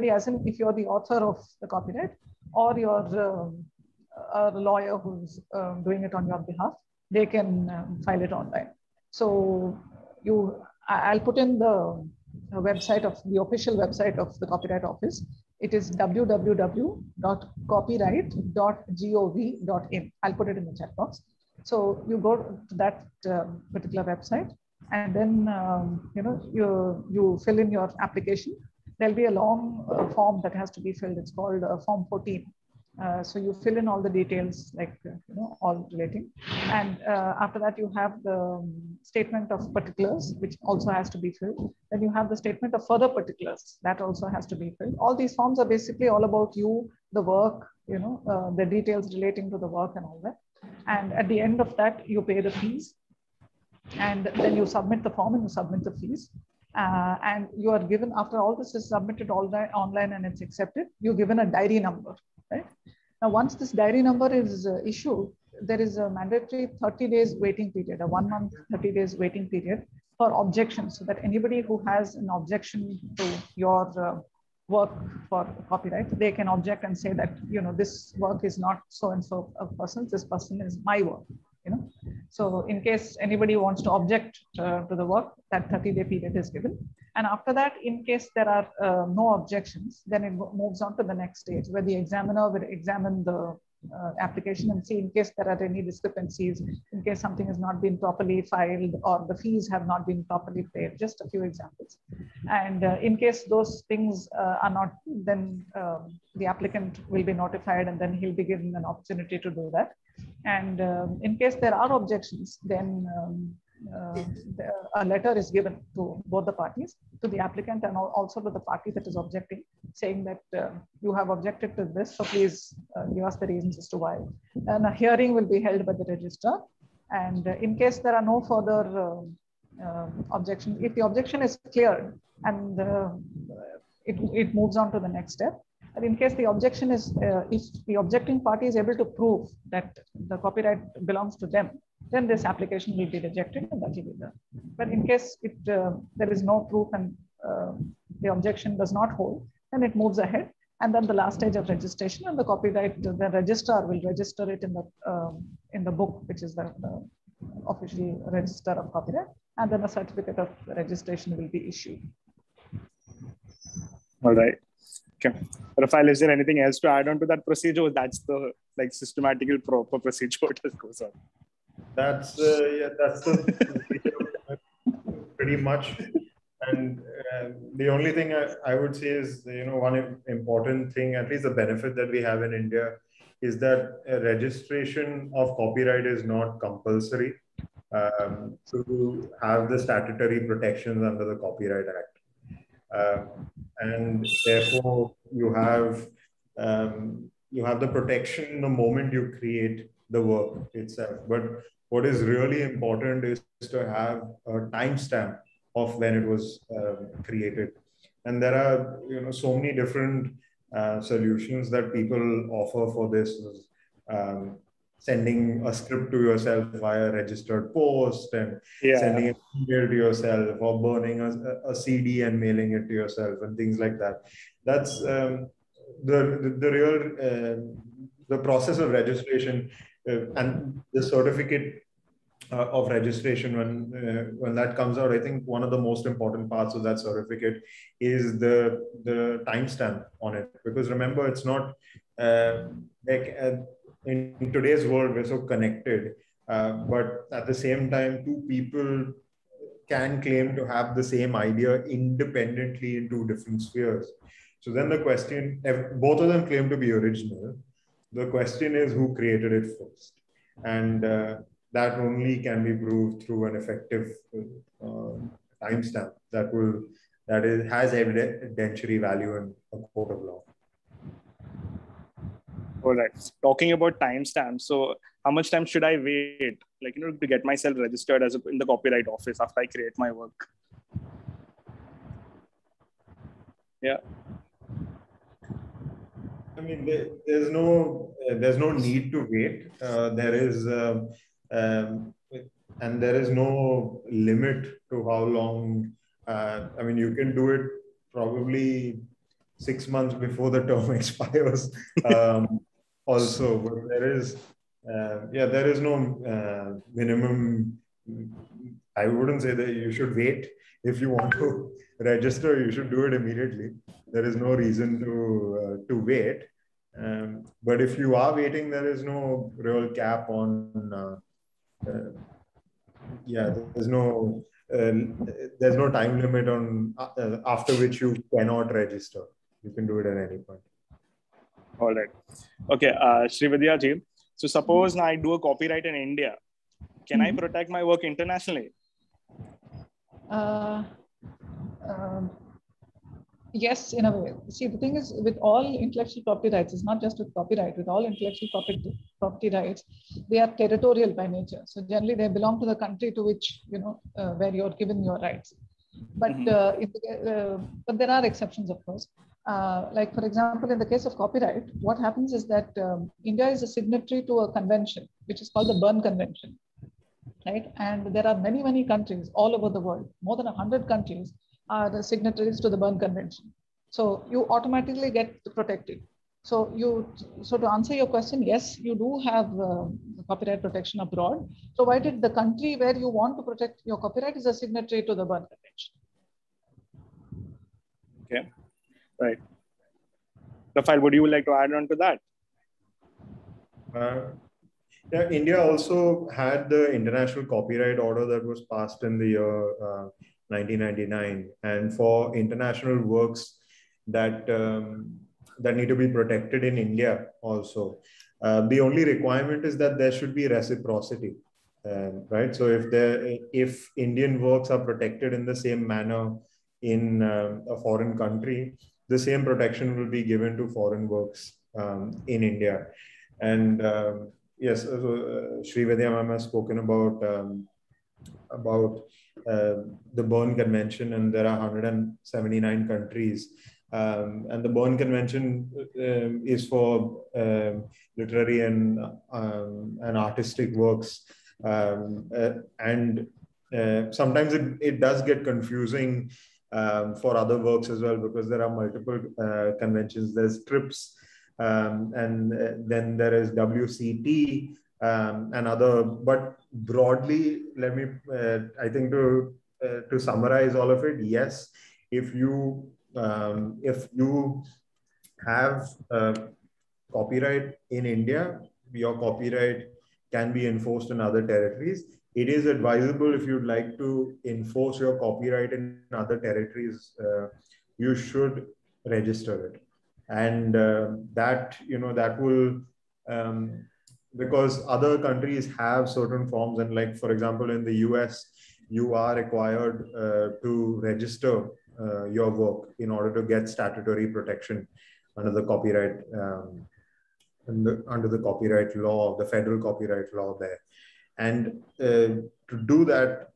as in if you're the author of the copyright, or you're a lawyer who's doing it on your behalf, they can file it online. So I'll put in the website of the official website of the Copyright Office. It is www.copyright.gov.in. I'll put it in the chat box. So you go to that particular website, and then you fill in your application. There'll be a long form that has to be filled. It's called Form 14. So you fill in all the details, like all relating, and after that you have the statement of particulars, which also has to be filled. Then you have the statement of further particulars, that also has to be filled. All these forms are basically all about you, the work, the details relating to the work and all that. And at the end of that, you pay the fees, and then you submit the form and you submit the fees. And you are given, after all this is submitted online and it's accepted, you're given a diary number. Right? Now, once this diary number is issued, there is a mandatory 30 days waiting period, a 1 month, 30 days waiting period for objections, so that anybody who has an objection to your work for copyright, they can object and say that, this work is not so-and-so a person, this person is my work. So in case anybody wants to object to the work, that 30-day period is given. And after that, in case there are no objections, then it moves on to the next stage, where the examiner will examine the application and see in case there are any discrepancies, in case something has not been properly filed or the fees have not been properly paid, just a few examples. And in case those things are not, then the applicant will be notified, and then he'll be given an opportunity to do that. And in case there are objections, then a letter is given to both the parties, to the applicant and also to the party that is objecting, saying that you have objected to this, so please give us the reasons as to why. And a hearing will be held by the registrar. And in case there are no further objection, if the objection is cleared and it moves on to the next step, But in case the objection is, if the objecting party is able to prove that the copyright belongs to them, then this application will be rejected and that will be done. But in case there is no proof and the objection does not hold, then it moves ahead. And then the last stage of registration, and the copyright, the registrar will register it in the book, which is the official register of copyright, and then a certificate of registration will be issued. All right. Okay. Rafael, is there anything else to add on to that procedure? That's the systematical proper procedure that goes on. That's the pretty much. And the only thing I would say is, one important thing, at least the benefit that we have in India, is that registration of copyright is not compulsory to have the statutory protections under the Copyright Act. And therefore, you have the protection the moment you create the work itself. But what is really important is to have a timestamp of when it was created. And there are so many different solutions that people offer for this. Sending a script to yourself via registered post, and sending an email to yourself, or burning a CD and mailing it to yourself, and things like that. That's the process of registration and the certificate of registration. When that comes out, I think one of the most important parts of that certificate is the timestamp on it, because remember, it's not in today's world, we're so connected, but at the same time, two people can claim to have the same idea independently in two different spheres. So then the question, both of them claim to be original. The question is, who created it first? And that only can be proved through an effective timestamp that has evidentiary value in a court of law. All right. Talking about timestamps, so how much time should I wait, to get myself registered in the copyright office after I create my work? Yeah. I mean, there's no need to wait. There is no limit to how long. I mean, you can do it probably 6 months before the term expires. Also, but there is no minimum. I wouldn't say that you should wait. If you want to register, you should do it immediately. There is no reason to wait. But if you are waiting, there is no real cap on. There's no time limit on after which you cannot register. You can do it at any point. All right. Okay, Srividya ji. So suppose I do a copyright in India. Can I protect my work internationally? Yes, in a way. See, the thing is, with all intellectual property rights, it's not just with copyright. With all intellectual property rights, they are territorial by nature. So generally, they belong to the country to which where you're given your rights. But but there are exceptions, of course. Like, for example, in the case of copyright, what happens is that India is a signatory to a convention, which is called the Berne Convention, right? And there are many, many countries all over the world. More than 100 countries are the signatories to the Berne Convention. So you automatically get protected. So to answer your question, yes, you do have copyright protection abroad, provided the country where you want to protect your copyright is a signatory to the Berne Convention. Okay, right. Rafael, would you like to add on to that? India also had the International Copyright Order that was passed in the year 1999, and for international works that need to be protected in India also. The only requirement is that there should be reciprocity, right? So if Indian works are protected in the same manner in a foreign country, the same protection will be given to foreign works in India. And yes, Srividya ma'am has spoken about the Berne Convention, and there are 179 countries And the Berne Convention is for literary and artistic works. And sometimes it does get confusing for other works as well, because there are multiple conventions. There's TRIPS, and then there is WCT, and other. But broadly, let me, I think to summarize all of it, yes, if you have copyright in India, your copyright can be enforced in other territories. It is advisable, if you'd like to enforce your copyright in other territories, you should register it. And that will, because other countries have certain forms, and like, for example, in the US, you are required to register your work in order to get statutory protection under the copyright under the copyright law, the federal copyright law there. And to do that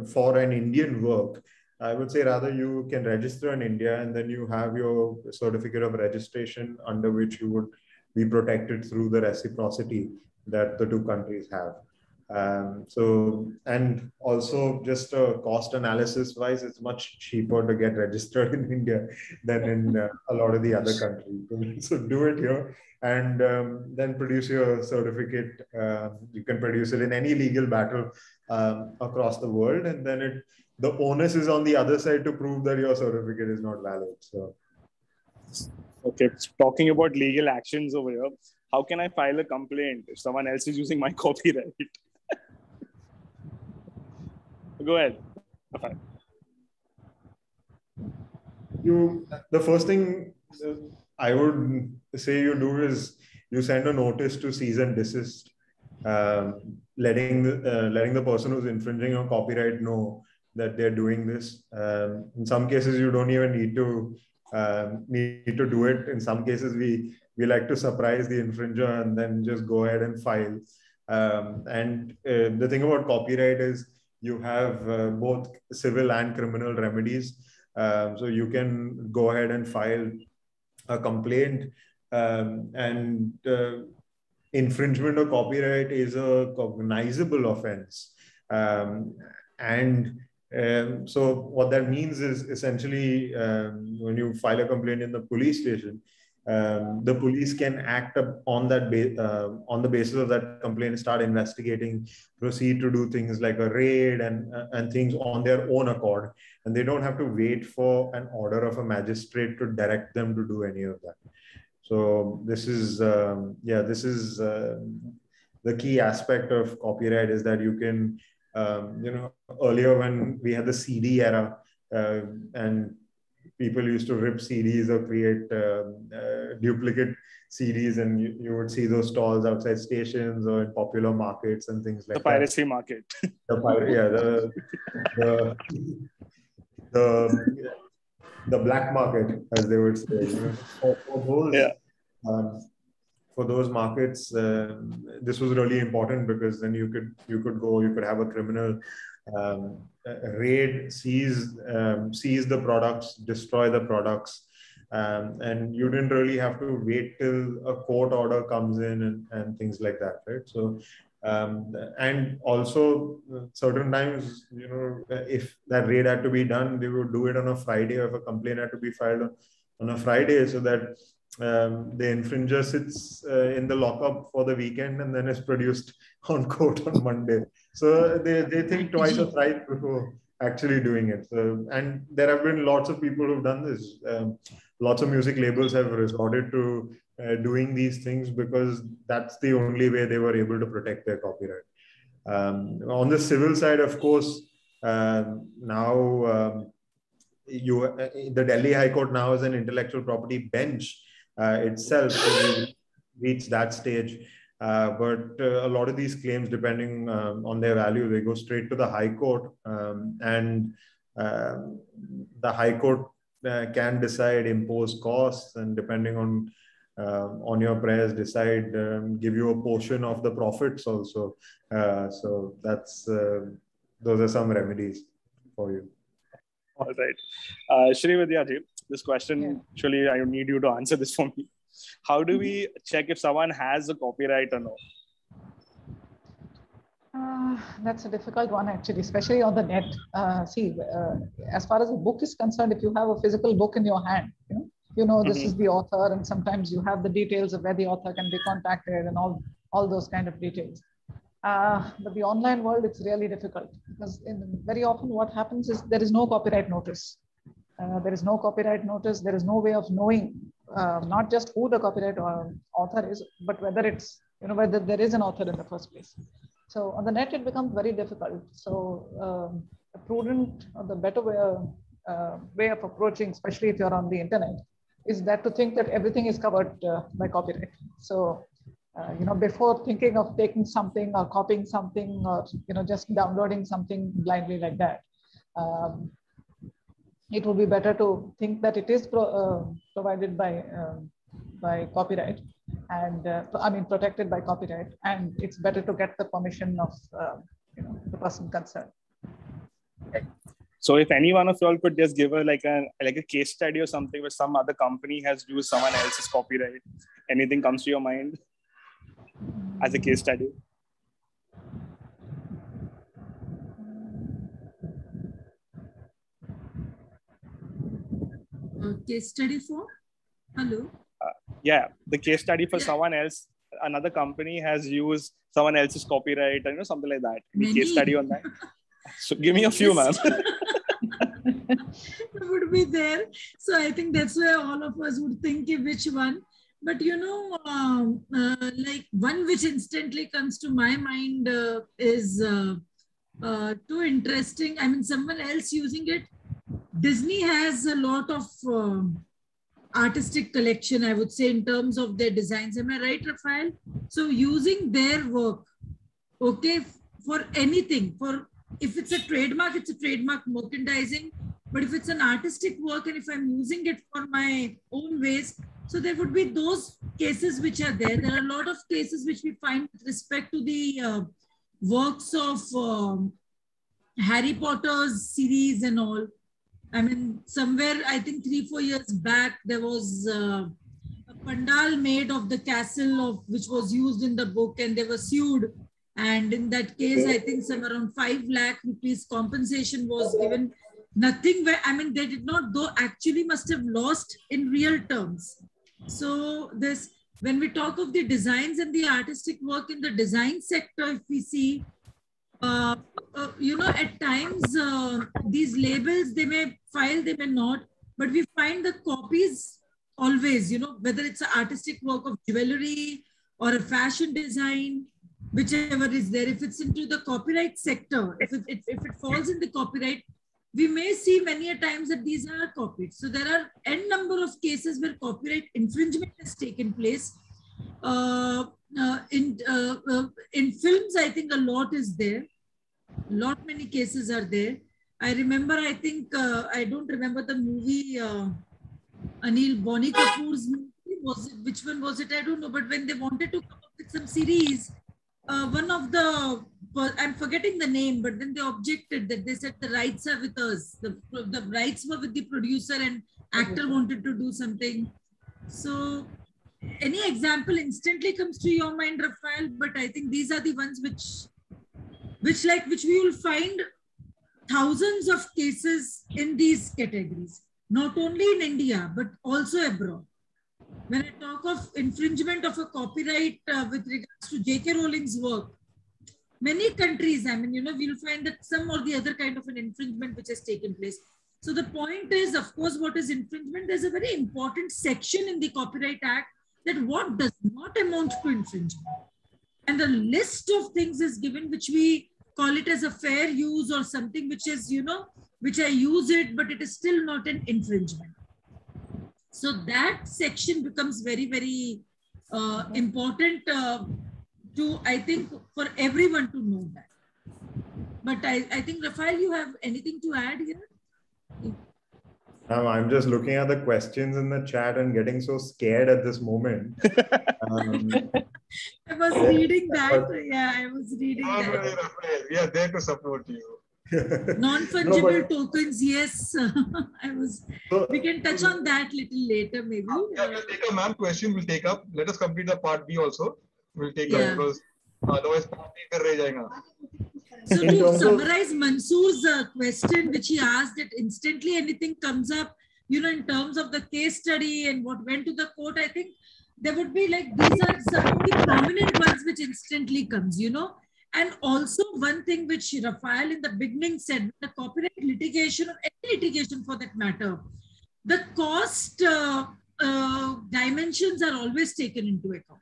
for an Indian work, I would say rather you can register in India, and then you have your certificate of registration under which you would be protected through the reciprocity that the two countries have. And also, just cost analysis wise, it's much cheaper to get registered in India than in a lot of the other countries. So do it here, and then produce your certificate. You can produce it in any legal battle across the world, and then the onus is on the other side to prove that your certificate is not valid. So, okay, talking about legal actions over here, how can I file a complaint if someone else is using my copyright? Go ahead. The first thing I would say you do is you send a notice to cease and desist, letting the person who's infringing your copyright know that they're doing this. In some cases, you don't even need to do it. In some cases, we like to surprise the infringer and then just go ahead and file. And the thing about copyright is you have both civil and criminal remedies. So you can go ahead and file a complaint, and infringement of copyright is a cognizable offense. So what that means is essentially when you file a complaint in the police station, the police can act on the basis of that complaint, start investigating, proceed to do things like a raid and things on their own accord, and they don't have to wait for an order of a magistrate to direct them to do any of that. So this is the key aspect of copyright, is that you can earlier when we had the CD era and people used to rip CDs or create duplicate CDs, and you would see those stalls outside stations or in popular markets and things like that. The piracy market. The black market, as they would say. For those markets, this was really important, because then you could have a criminal raid, seize the products, destroy the products, and you didn't really have to wait till a court order comes in and things like that, right? So, and also certain times, if that raid had to be done, they would do it on a Friday, or if a complaint had to be filed on a Friday, so that the infringer sits in the lockup for the weekend and then is produced on court on Monday. So they think twice or thrice before actually doing it. So, and there have been lots of people who've done this. Lots of music labels have resorted to doing these things because that's the only way they were able to protect their copyright. On the civil side, of course, now the Delhi High Court now is an intellectual property bench itself. So we've reached that stage. But a lot of these claims, depending on their value, they go straight to the High Court, and the High Court can decide, impose costs, and depending on your prayers, decide give you a portion of the profits also. So that's those are some remedies for you. All right. Srividya ji, this question, actually, I need you to answer this for me. How do we check if someone has a copyright or no? That's a difficult one, actually, especially on the net. As far as a book is concerned, if you have a physical book in your hand, this is the author, and sometimes you have the details of where the author can be contacted and all those kind of details. But the online world, it's really difficult because very often what happens is there is no copyright notice. There is no copyright notice. There is no way of knowing not just who the copyright author is, but whether it's, whether there is an author in the first place. So on the net, it becomes very difficult. So a prudent or the better way of approaching, especially if you're on the internet, is that to think that everything is covered by copyright. So, before thinking of taking something or copying something or, just downloading something blindly like that, it would be better to think that it is provided by copyright and protected by copyright, and it's better to get the permission of the person concerned. So if any one of y'all could just give like a case study or something where some other company has used someone else's copyright, anything comes to your mind as a case study? Case study for? Hello? The case study for someone else, another company has used someone else's copyright, something like that. Any case study on that? So give me a few, ma'am. Would be there. So I think that's where all of us would think which one. But like one which instantly comes to my mind is too interesting. I mean, someone else using it. Disney has a lot of artistic collection, I would say, in terms of their designs. Am I right, Rafael? So using their work, okay, for anything, if it's a trademark, it's a trademark merchandising. But if it's an artistic work and if I'm using it for my own ways, so there would be those cases which are there. There are a lot of cases which we find with respect to the works of Harry Potter's series and all. I mean, somewhere, I think 3-4 years back, there was a pandal made of the castle which was used in the book, and they were sued. And in that case, I think some around 5 lakh rupees compensation was given. Nothing where, I mean, they did not, though actually must have lost in real terms. So this, when we talk of the designs and the artistic work in the design sector, if we see, at times these labels, they may file, they may not, but we find the copies always, whether it's an artistic work of jewelry or a fashion design, whichever is there. If it's into the copyright sector, if it falls in the copyright, we may see many a times that these are copied. So there are n number of cases where copyright infringement has taken place. In films, I think a lot is there. Many cases are there. I remember, I think, I don't remember the movie, Anil Bonnie Kapoor's movie. Which one was it? I don't know. But when they wanted to come up with some series, one of the, I'm forgetting the name, but then they objected that they said the rights are with us. The rights were with the producer and actor wanted to do something. So any example instantly comes to your mind, Rafael, but I think these are the ones which we will find thousands of cases in these categories, not only in India, but also abroad. When I talk of infringement of a copyright with regards to J.K. Rowling's work, many countries, I mean, we'll find that some or the other kind of an infringement which has taken place. So the point is, of course, what is infringement? There's a very important section in the Copyright Act that what does not amount to infringement. And a list of things is given, which we call it as a fair use or something which is, which I use it, but it is still not an infringement. So that section becomes very, very important to, I think, for everyone to know that. But I think, Rafael, you have anything to add here? I'm just looking at the questions in the chat and getting so scared at this moment. I was reading that. Yeah, I was reading that. Rafael, we are there to support you. Non-fungible tokens, yes. We can touch on that little later, maybe. Yeah, we'll take a ma'am question. We'll take up. Let us complete the part B also. We'll take up because otherwise part B kar rahe jayega. So to summarize Mansoor's question, which he asked, that instantly anything comes up, you know, in terms of the case study and what went to the court, I think there would be like, these are some of the prominent ones which instantly comes, you know. And also one thing which Rafael in the beginning said, the copyright litigation or any litigation for that matter, the cost dimensions are always taken into account,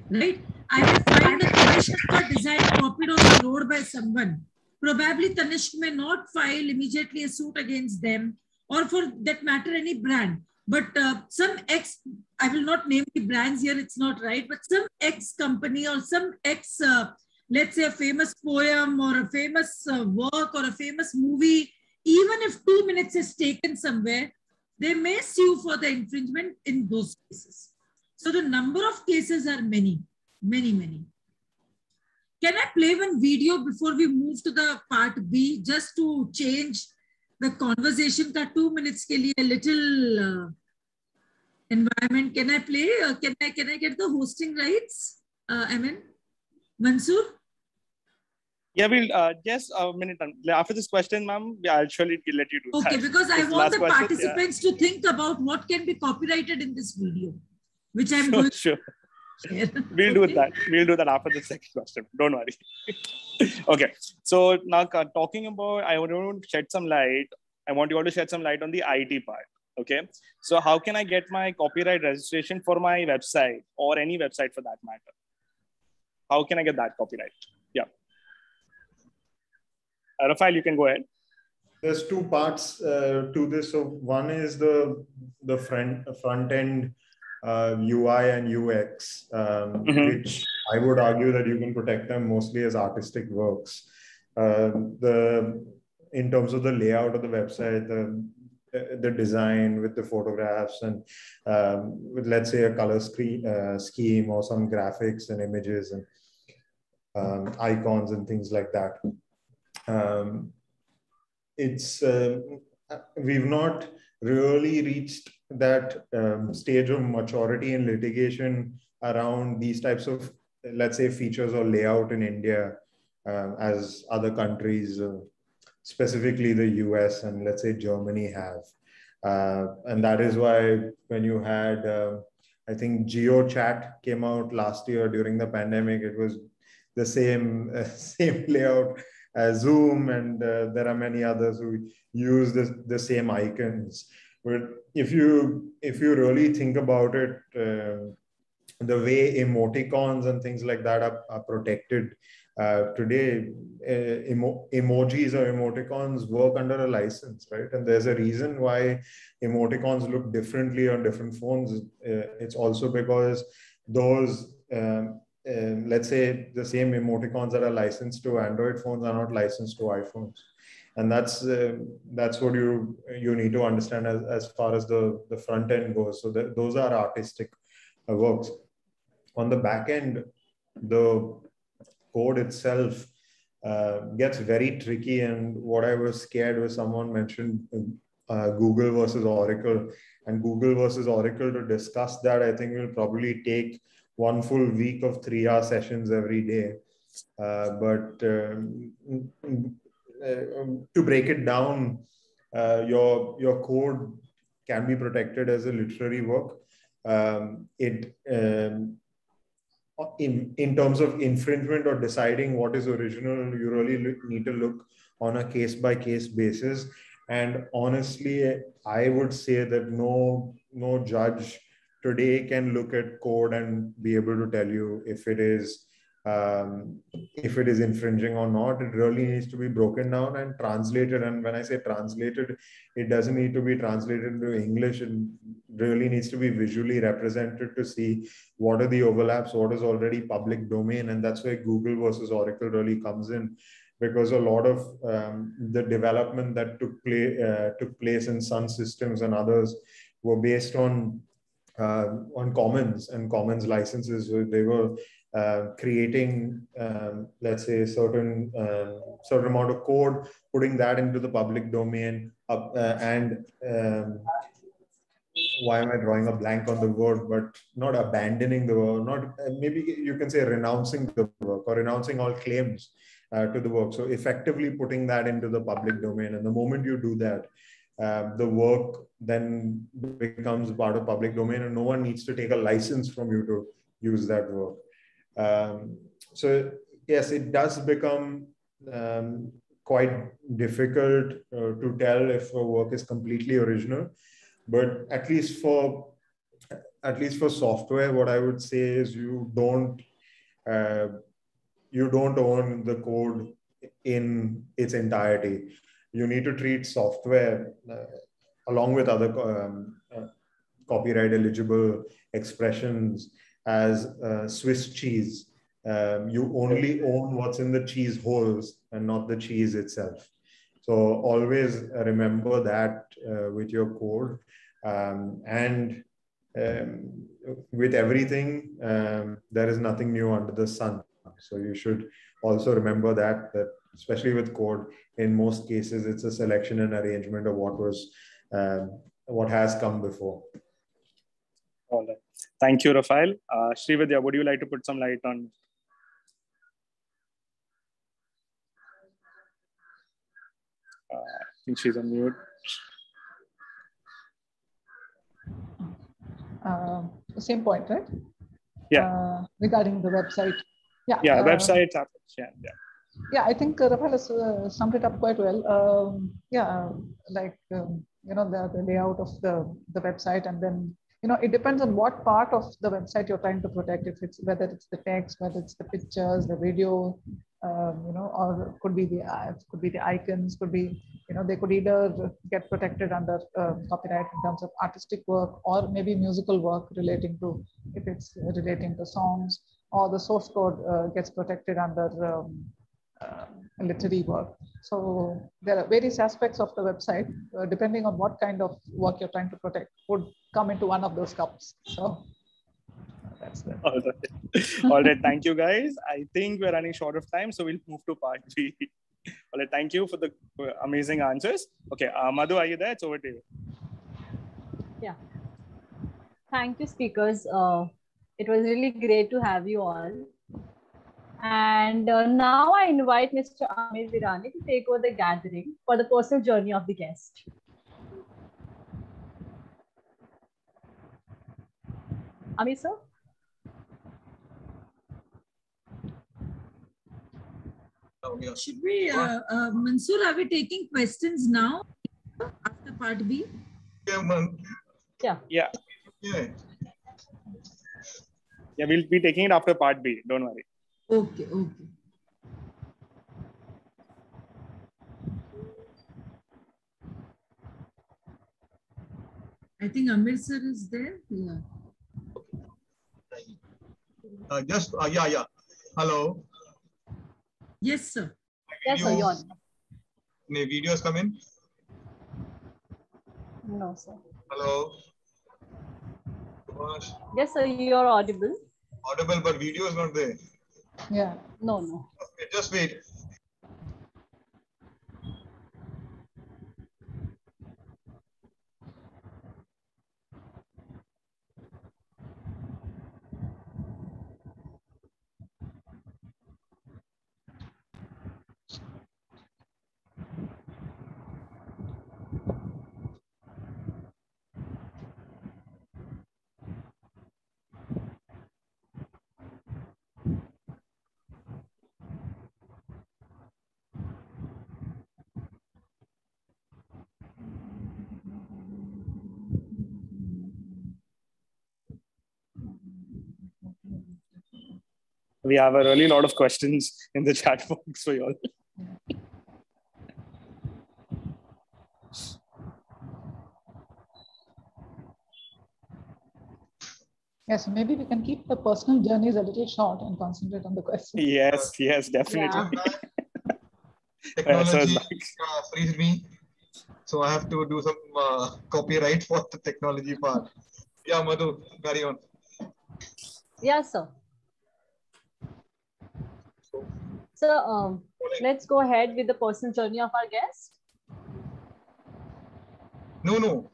right? I will find that Tanishq got design copied on the road by someone. Probably Tanishq may not file immediately a suit against them, or for that matter, any brand. But some ex, I will not name the brands here, it's not right, but some ex company or some ex, let's say a famous poem or a famous work or a famous movie, even if 2 minutes is taken somewhere, they may sue for the infringement in those cases. So the number of cases are many, many, many. Can I play one video before we move to the part B, just to change the conversation ka 2 minutes ke liye a little environment? Can I play? Can I get the hosting rights? Amin? Mansoor? Yeah, we'll just a minute. After this question, ma'am, I'll surely let you do that. Okay, because I want the participants to think about what can be copyrighted in this video, which I'm going to share. We'll do that. We'll do that after the second question. Don't worry. Okay. So now talking about, I want to shed some light. I want you all to shed some light on the IT part. Okay. So how can I get my copyright registration for my website or any website for that matter? How can I get that copyright? Yeah. Rafael, you can go ahead. There's two parts to this. So one is the front end UI and UX, which I would argue that you can protect them mostly as artistic works. In terms of the layout of the website, the design with the photographs and with, let's say, a color scheme or some graphics and images and icons and things like that. We've not really reached that stage of maturity in litigation around these types of, let's say, features or layout in India as other countries, specifically the US and let's say Germany have. And that is why when you had, I think GeoChat came out last year during the pandemic, it was the same layout as Zoom, and there are many others who use the same icons. But if you really think about it, the way emoticons and things like that are protected today, emojis or emoticons work under a license, right? And there's a reason why emoticons look differently on different phones. It's also because those, let's say, the same emoticons that are licensed to Android phones are not licensed to iPhones. And that's what you need to understand as far as the front end goes. So those are artistic works. On the back end, the code itself gets very tricky. And what I was scared was someone mentioned Google versus Oracle. And Google versus Oracle, to discuss that, I think will probably take one full week of 3-hour sessions every day. But to break it down, your code can be protected as a literary work. In terms of infringement or deciding what is original, you really need to look on a case-by-case basis. And honestly, I would say that no judge today can look at code and be able to tell you if it is infringing or not. It really needs to be broken down and translated. And when I say translated, it doesn't need to be translated into English. It really needs to be visually represented to see what are the overlaps, what is already public domain. And that's where Google versus Oracle really comes in, because a lot of the development that took place in Sun Systems and others were based on commons and commons licenses. They were creating, let's say, certain amount of code, putting that into the public domain, and why am I drawing a blank on the word, but not abandoning the work, not maybe you can say renouncing the work or renouncing all claims to the work. So effectively putting that into the public domain. And the moment you do that, the work then becomes part of public domain, and no one needs to take a license from you to use that work. So yes, it does become quite difficult to tell if a work is completely original. But at least for software, what I would say is you don't own the code in its entirety. You need to treat software along with other copyright eligible expressions as Swiss cheese. You only own what's in the cheese holes and not the cheese itself. So always remember that with your code. And with everything, there is nothing new under the sun. So you should also remember that especially with code, in most cases, it's a selection and arrangement of what has come before. All right. Thank you, Rafael. Srividya, would you like to put some light on? I think she's on mute. Same point, right? Yeah. Regarding the website. Yeah. Yeah, websites. Yeah, I think Rafael has summed it up quite well. The layout of the website, and then it depends on what part of the website you're trying to protect. If it's whether it's the text, whether it's the pictures, the video, or could be the ads, could be the icons, could be they could either get protected under copyright in terms of artistic work, or maybe musical work relating to, if it's relating to songs, or the source code gets protected under literary work. So there are various aspects of the website, depending on what kind of work you're trying to protect, would come into one of those cups. So that's it. All right. All right. Thank you, guys. I think we're running short of time, so we'll move to part 3. All right. Thank you for the amazing answers. Okay. Madhu, are you there? It's over to you. Yeah. Thank you, speakers. It was really great to have you all. And now I invite Mr. Amirr Virani to take over the gathering for the personal journey of the guest. Amirr, sir? Should we, Mansoor, are we taking questions now after part B? Yeah. Yeah, we'll be taking it after part B. Don't worry. Okay. I think Amirr sir is there. Yeah. Yeah. Hello. Yes, sir. Yes, sir. You're on. May videos come in? No, sir. Hello. Yes, sir. You're audible. Audible, but video is not there. Yeah. No. Okay, just wait. We have a really lot of questions in the chat box for you all. Yes, maybe we can keep the personal journeys a little short and concentrate on the questions. Yes, definitely. Yeah. Technology frees me, so I have to do some copyright for the technology part. Yeah, Madhu, carry on. Yes, sir. So let's go ahead with the personal journey of our guest. No.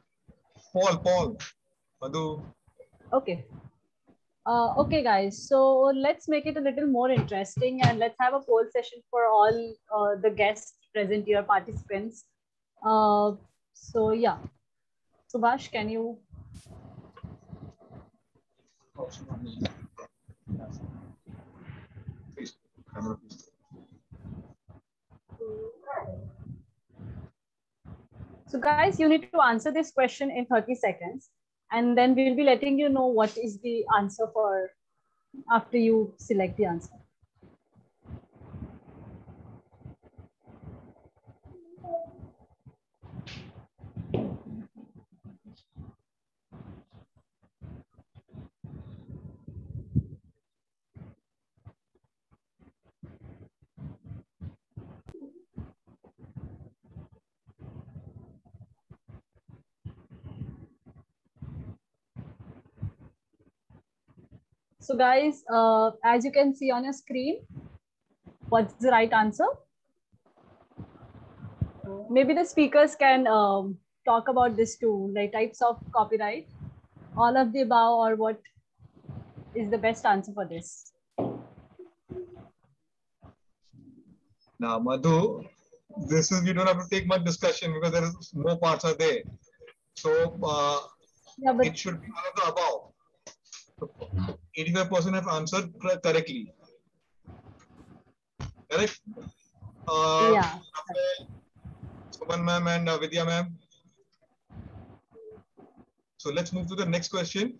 Paul. Madhu. Okay. Okay, guys. So let's make it a little more interesting and let's have a poll session for all the guests present here, participants. So yeah. Subhash, can you? Please. Camera, please. So guys, you need to answer this question in 30 seconds and then we'll be letting you know what is the answer for after you select the answer. So guys, as you can see on your screen, what's the right answer? Maybe the speakers can talk about this too, like types of copyright, all of the above, or what is the best answer for this? Now, Madhu, this is, you don't have to take much discussion because there is more parts are there. So Yeah, but it should be one of the above. 85% have answered correctly. Correct? yeah. Suman ma'am and Vidya ma'am. So let's move to the next question.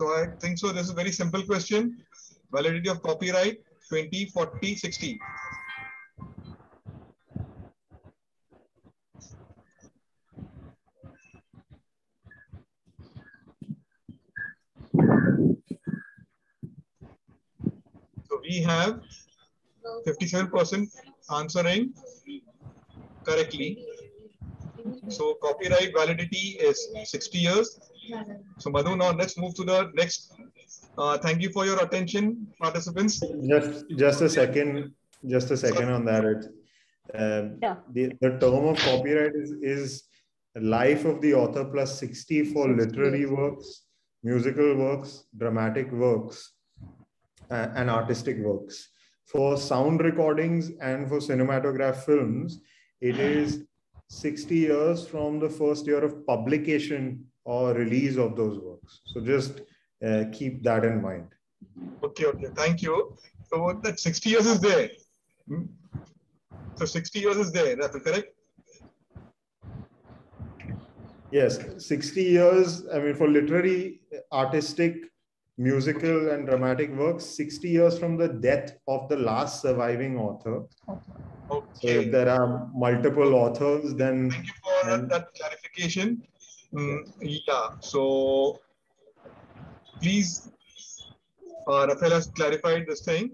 So I think so. This is a very simple question. Validity of copyright 20, 40, 60. So we have 57% answering correctly. So copyright validity is 60 years. So Madhu, now let's move to the next. Thank you for your attention, participants. Just a second on that. The term of copyright is life of the author plus 60 for literary works, musical works, dramatic works, and artistic works. For sound recordings and for cinematograph films, it is 60 years from the first year of publication or release of those works. So just keep that in mind. Okay, thank you. So that 60 years is there. So 60 years is there, that's correct? Yes, 60 years, I mean, for literary, artistic, musical and dramatic works, 60 years from the death of the last surviving author. Okay. So if there are multiple authors, then... Thank you for that clarification. Yeah, so please, Rafael has clarified this thing.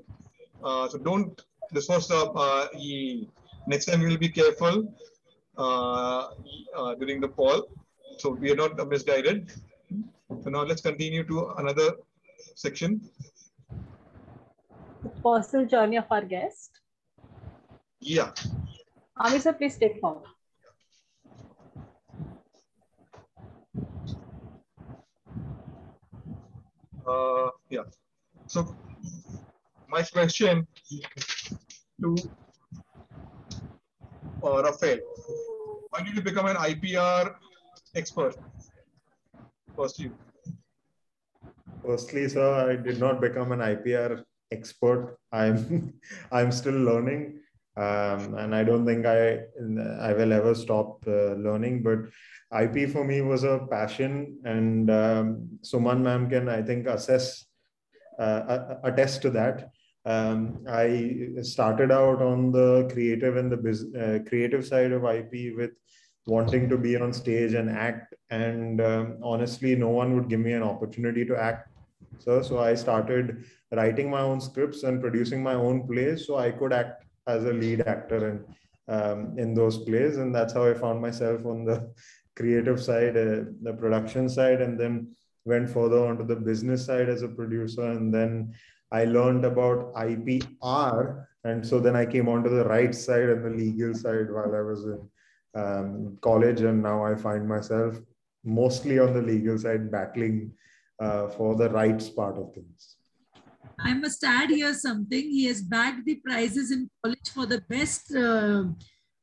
So don't, this was, next time we will be careful during the poll. So we are not misguided. So now let's continue to another section. The personal journey of our guest. Yeah. Amirr sir, please take forward. Yeah. So my question to Rafael, why did you become an IPR expert? Firstly, sir, I did not become an IPR expert. I'm still learning, and I don't think I will ever stop learning. But IP for me was a passion, and Suman ma'am can, I think, attest to that. I started out on the creative and the creative side of IP with wanting to be on stage and act. And honestly, no one would give me an opportunity to act. So I started writing my own scripts and producing my own plays so I could act as a lead actor in those plays. And that's how I found myself on the creative side, the production side, and then went further onto the business side as a producer. And then I learned about IPR. And so then I came onto the rights side and the legal side while I was in college. And now I find myself mostly on the legal side, battling for the rights part of things. I must add here something. He has bagged the prizes in college for the best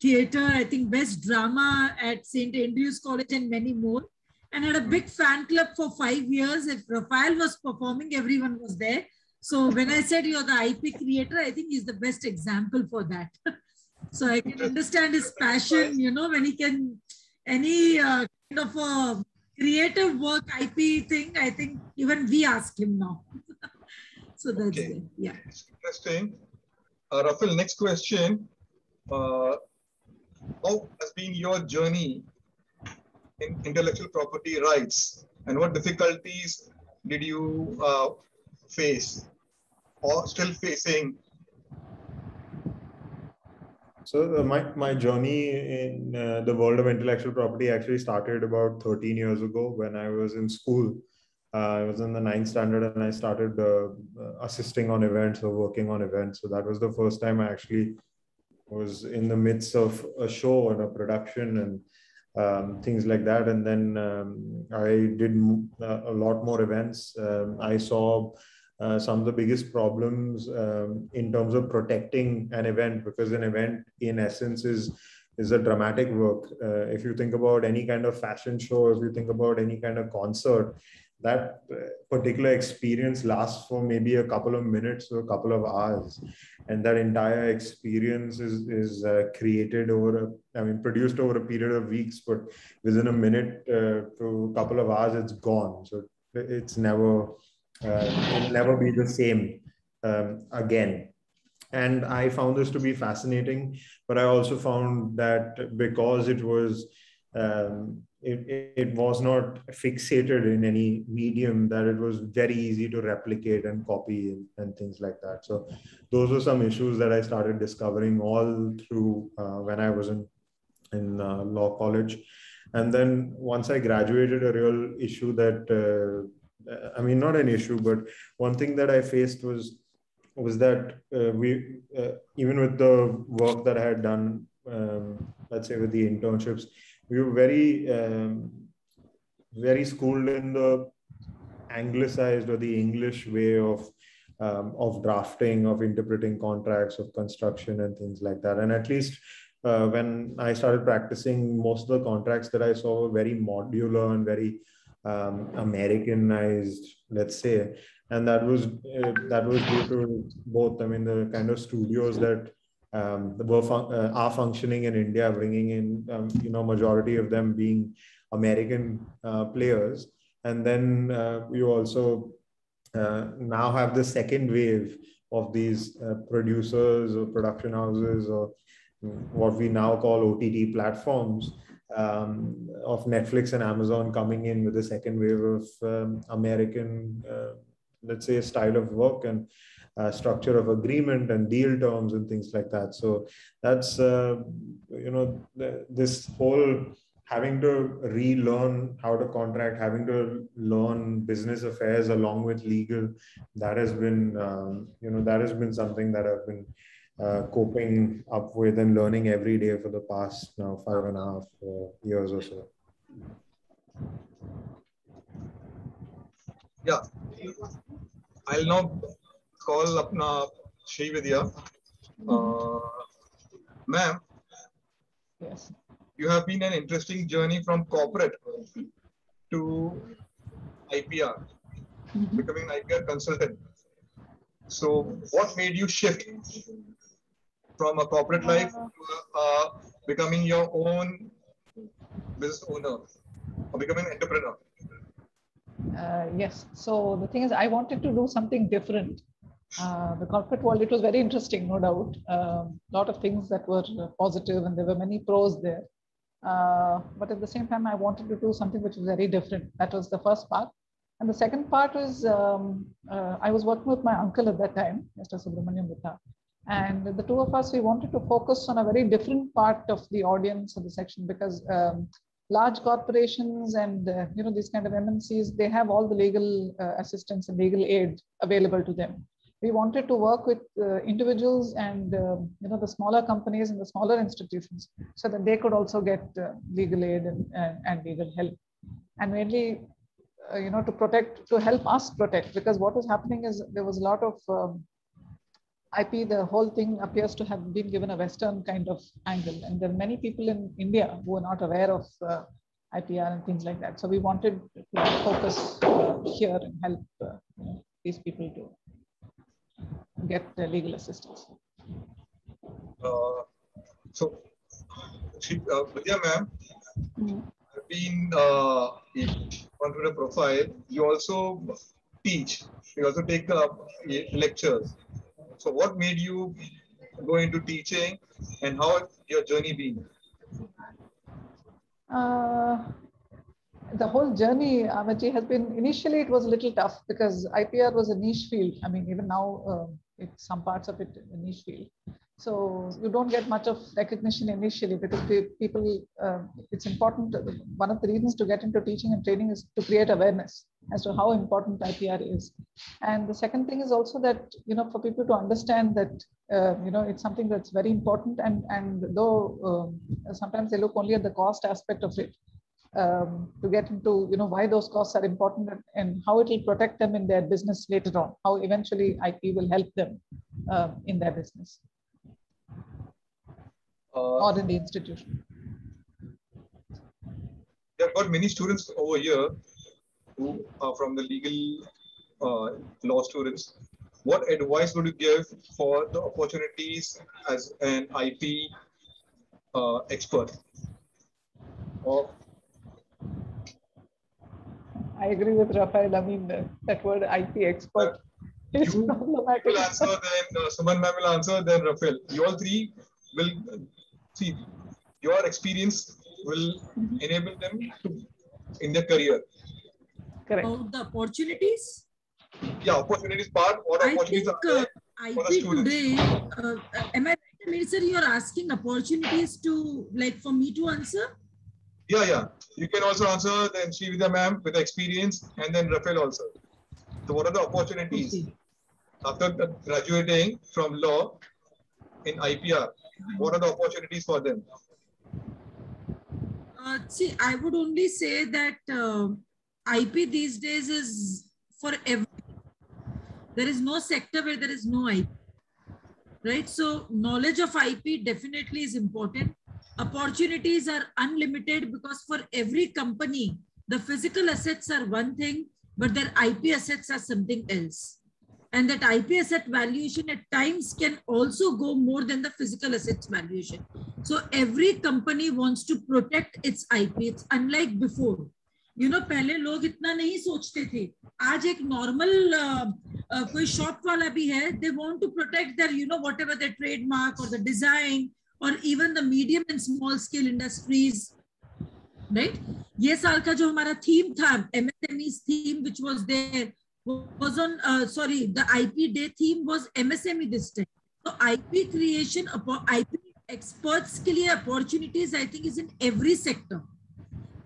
theatre, I think best drama at St. Andrews College and many more. And had a big fan club for 5 years. If Rafael was performing, everyone was there. So when I said you're the IP creator, I think he's the best example for that. So I can understand his passion, you know, when he can, any kind of a creative work, IP thing, I think even we ask him now. So that's it. Yeah. It's interesting. Rafael, next question. How has been your journey in intellectual property rights, and what difficulties did you face or still facing? So my journey in the world of intellectual property actually started about 13 years ago when I was in school. I was in the 9th standard and I started assisting on events or working on events. So that was the first time I actually was in the midst of a show and a production and things like that. And then I did a lot more events. I saw some of the biggest problems in terms of protecting an event, because an event in essence is a dramatic work. If you think about any kind of fashion show, if you think about any kind of concert, that particular experience lasts for maybe a couple of minutes or a couple of hours. And that entire experience is created produced over a period of weeks, but within a minute to a couple of hours, it's gone. So it's never, it'll never be the same again. And I found this to be fascinating, but I also found that because it was, it was not fixated in any medium, that it was very easy to replicate and copy and things like that. So those were some issues that I started discovering all through when I was in law college. And then once I graduated, a real issue that, not an issue, but one thing that I faced was that even with the work that I had done, let's say with the internships, we were very schooled in the anglicized or the English way of drafting, of interpreting contracts, of construction and things like that. And at least when I started practicing, most of the contracts that I saw were very modular and very Americanized, let's say. And that was due to both, the kind of studios that are functioning in India, bringing in, majority of them being American players. And then you also now have the second wave of these producers or production houses, or what we now call OTT platforms, of Netflix and Amazon coming in with the second wave of American, let's say, style of work and structure of agreement and deal terms and things like that. So that's, this whole having to relearn how to contract, having to learn business affairs along with legal, that has been, that has been something that I've been coping up with and learning every day for the past now 5.5 years or so. Yeah, I'll now call Apna Srividya. Ma'am, Yes. you have been an interesting journey from corporate to IPR, becoming an IPR consultant. So what made you shift from a corporate life to becoming your own business owner or becoming an entrepreneur? Yes. So the thing is, I wanted to do something different. The corporate world, it was very interesting, no doubt. A lot of things that were positive, and there were many pros there. But at the same time, I wanted to do something which was very different. That was the first part. And the second part was, I was working with my uncle at that time, Mr. Srividya Vutha. And the two of us, we wanted to focus on a very different part of the audience of the section, because large corporations and these kind of MNCs, they have all the legal assistance and legal aid available to them. We wanted to work with individuals and the smaller companies and the smaller institutions, so that they could also get legal aid and legal help, and mainly to help us protect, because what was happening is there was a lot of IP. The whole thing appears to have been given a Western kind of angle, and there are many people in India who are not aware of IPR and things like that. So we wanted to focus here and help these people to get legal assistance. So, Vidya ma'am, I've been on to the profile. You also teach. You also take lectures. So, what made you go into teaching, and how has your journey been? The whole journey, Amaji, has been, initially it was a little tough because IPR was a niche field. I mean, even now, it's some parts of it a niche field. So you don't get much of recognition initially, because people, it's important. One of the reasons to get into teaching and training is to create awareness as to how important IPR is. And the second thing is also that, for people to understand that, it's something that's very important. And though sometimes they look only at the cost aspect of it, to get into why those costs are important and how it will protect them in their business later on, how eventually IP will help them in their business or in the institution. There have got many students over here who are from the legal law students. What advice would you give for the opportunities as an IP expert? I agree with Rafael. I mean, that word IP expert is problematic. You will answer, then Suman ma'am will answer, then Rafael. You all three will see. Your experience will enable them in their career. Correct. About the opportunities? Yeah, opportunities part. What opportunities are there for the students? Today, am I right, Amirr sir, you are asking opportunities to, for me to answer? Yeah. You can also answer, then Srividya ma'am with experience, and then Rafael also. So what are the opportunities after graduating from law in IPR? What are the opportunities for them? See, I would only say that IP these days is for everything. There is no sector where there is no IP, right? So knowledge of IP definitely is important. Opportunities are unlimited, because for every company, the physical assets are one thing, but their IP assets are something else. And that IP asset valuation at times can also go more than the physical assets valuation. So every company wants to protect its IP. It's unlike before. पहले लोग इतना नहीं सोचते थे. आज एक normal कोई shop वाला भी है. They want to protect their, whatever their trademark or the design, or even the medium and small scale industries, right? ये साल का जो हमारा theme था, MSMEs theme, which was there, was on, the IP day theme was MSME this time. So IP creation, IP experts के लिए opportunities, I think, is in every sector.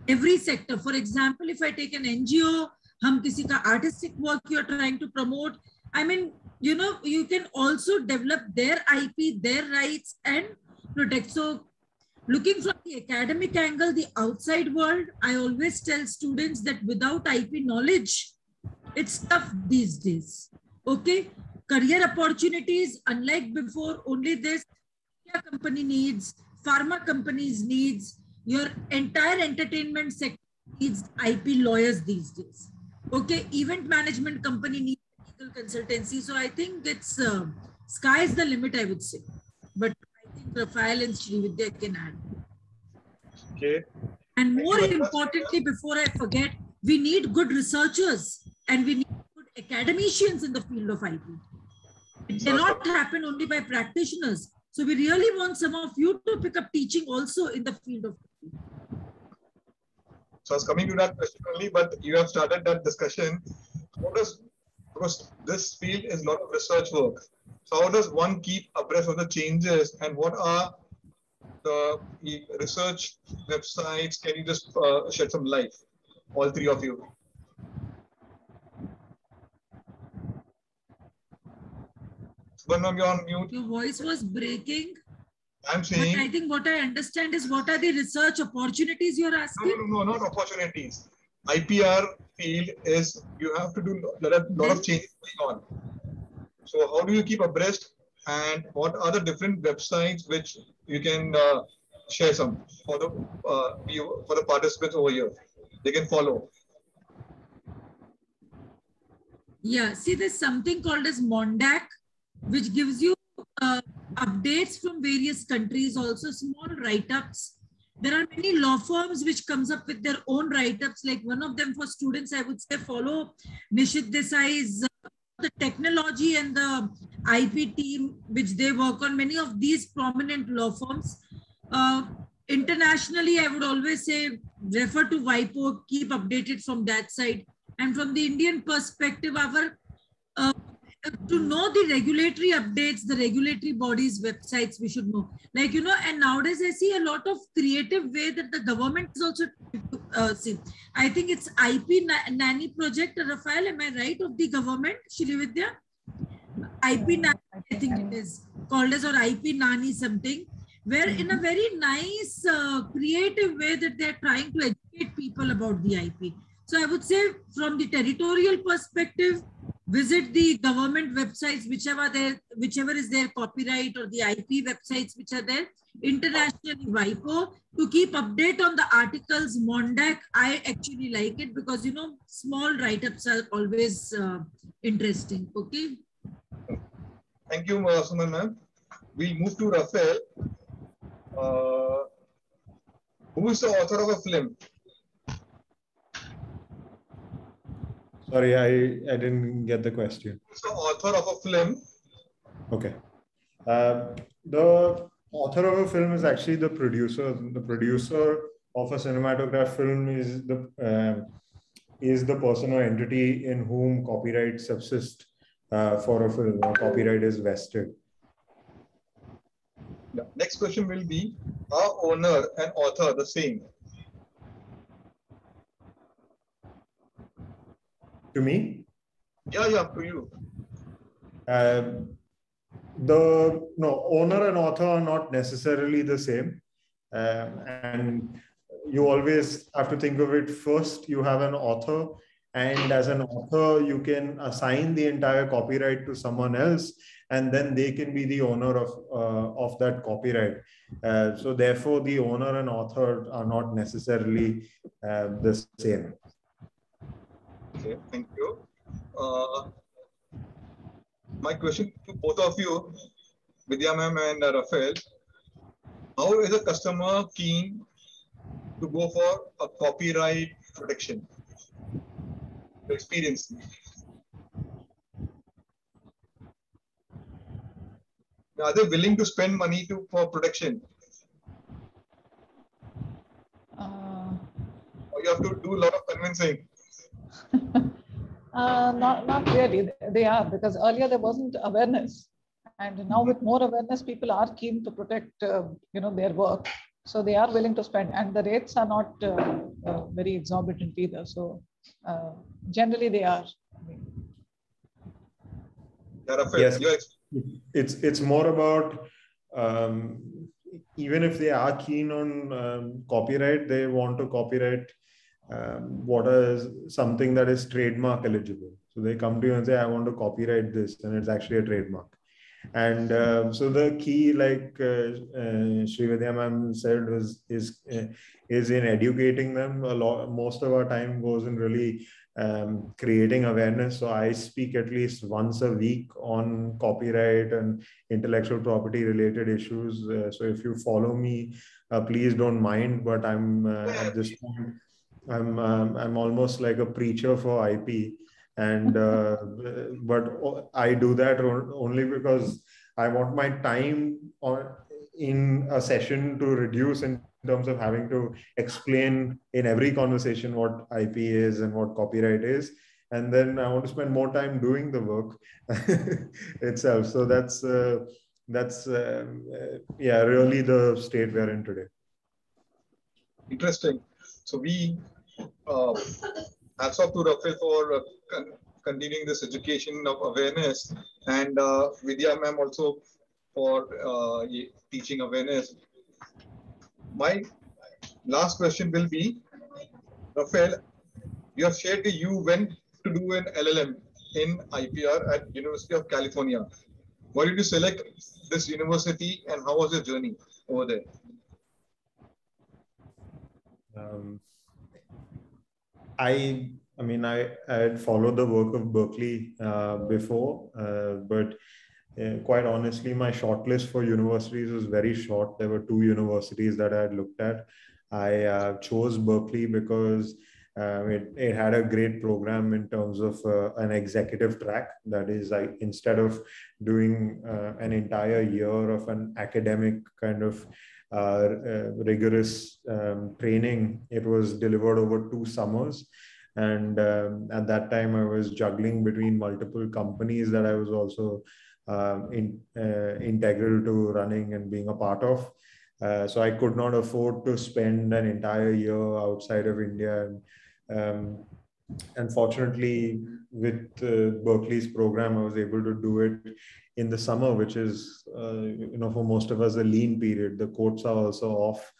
Every sector. For example, if I take an NGO, हम किसी का artistic work you're trying to promote, I mean, you can also develop their IP, their rights, and protect. So looking from the academic angle, the outside world, I always tell students that without IP knowledge, it's tough these days. Okay. Career opportunities, unlike before, only this company needs, pharma companies needs, your entire entertainment sector needs IP lawyers these days. Okay. Event management company needs legal consultancy. So I think it's sky is the limit, I would say. But I think Rafael and Srividya can add. Okay. And more importantly, before I forget, we need good researchers and we need good academicians in the field of IP. It cannot happen only by practitioners. So we really want some of you to pick up teaching also in the field of IP. So I was coming to that question only, but you have started that discussion. Because this field is a lot of research work. So how does one keep abreast of the changes, and what are the research websites? Can you just shed some light, all three of you? Suman, you're on mute. Your voice was breaking. I'm saying. But I think what I understand is what are the research opportunities you're asking? No, not opportunities. IPR field is you have to do a lot of changes going on. So how do you keep abreast, and what are the different websites which you can share some for the participants over here? They can follow. Yeah, see, there's something called as MONDAC, which gives you updates from various countries, also small write-ups. There are many law firms which comes up with their own write-ups. Like one of them for students, I would say follow Nishit Desai's the technology and the IP team, which they work on, many of these prominent law firms. Internationally, I would always say refer to WIPO, keep updated from that side. And from the Indian perspective, our to know the regulatory updates, the regulatory bodies websites, we should know. Like, you know, and nowadays I see a lot of creative way that the government is also see. I think it's IP Nanny project, Rafael, am I right, of the government, Srividya? IP Nanny, I think it is called as, or IP Nanny something, where in a very nice, creative way that they're trying to educate people about the IP. So I would say from the territorial perspective, visit the government websites, whichever is their copyright, or the IP websites which are there. Internationally, WIPO, to keep update on the articles. MONDAC, I actually like it because, you know, small write-ups are always interesting. Okay. Thank you, Suman ma'am. We'll move to Rafael. Who is the author of a film? Sorry, I didn't get the question. Who is the author of a film? Okay. The author of a film is actually the producer. The producer of a cinematograph film is the person or entity in whom copyright subsists for a film. Copyright is vested. Yeah. Next question will be, are owner and author the same? To me? Yeah, to you. Owner and author are not necessarily the same. And you always have to think of it first. You have an author, and as an author, you can assign the entire copyright to someone else, and then they can be the owner of that copyright. So therefore, the owner and author are not necessarily the same. Okay, thank you. My question to both of you, Vidya ma'am and Rafael, how is a customer keen to go for a copyright protection? The experience. Are they willing to spend money for protection? Or you have to do a lot of convincing? Not really. They are, because earlier there wasn't awareness, and now with more awareness, people are keen to protect, their work. So they are willing to spend, and the rates are not very exorbitant either. So generally, they are. Yes, it's more about even if they are keen on copyright, they want to copyright what is something that is trademark eligible. So they come to you and say, I want to copyright this, and it's actually a trademark. And so the key, like Srividya ma'am said, is in educating them. Most of our time goes in really creating awareness. So I speak at least once a week on copyright and intellectual property related issues. So if you follow me, please don't mind. But I'm at this point, I'm almost like a preacher for IP. And but I do that only because I want my time in a session to reduce into terms of having to explain in every conversation what IP is and what copyright is. And then I want to spend more time doing the work itself. So that's really the state we are in today. Interesting. So we hats off to Rafael for continuing this education of awareness, and Vidya ma'am also for teaching awareness. My last question will be, Rafael, you have shared that you went to do an LLM in IPR at University of California. Why did you select this university, and how was your journey over there? I had followed the work of Berkeley before, but quite honestly, my shortlist for universities was very short. There were 2 universities that I had looked at. I chose Berkeley because it had a great program in terms of an executive track. That is, instead of doing an entire year of an academic kind of rigorous training, it was delivered over 2 summers. And at that time, I was juggling between multiple companies that I was also integral to running and being a part of. So I could not afford to spend an entire year outside of India. And fortunately, with Berkeley's program, I was able to do it in the summer, which is, for most of us, a lean period. The courts are also off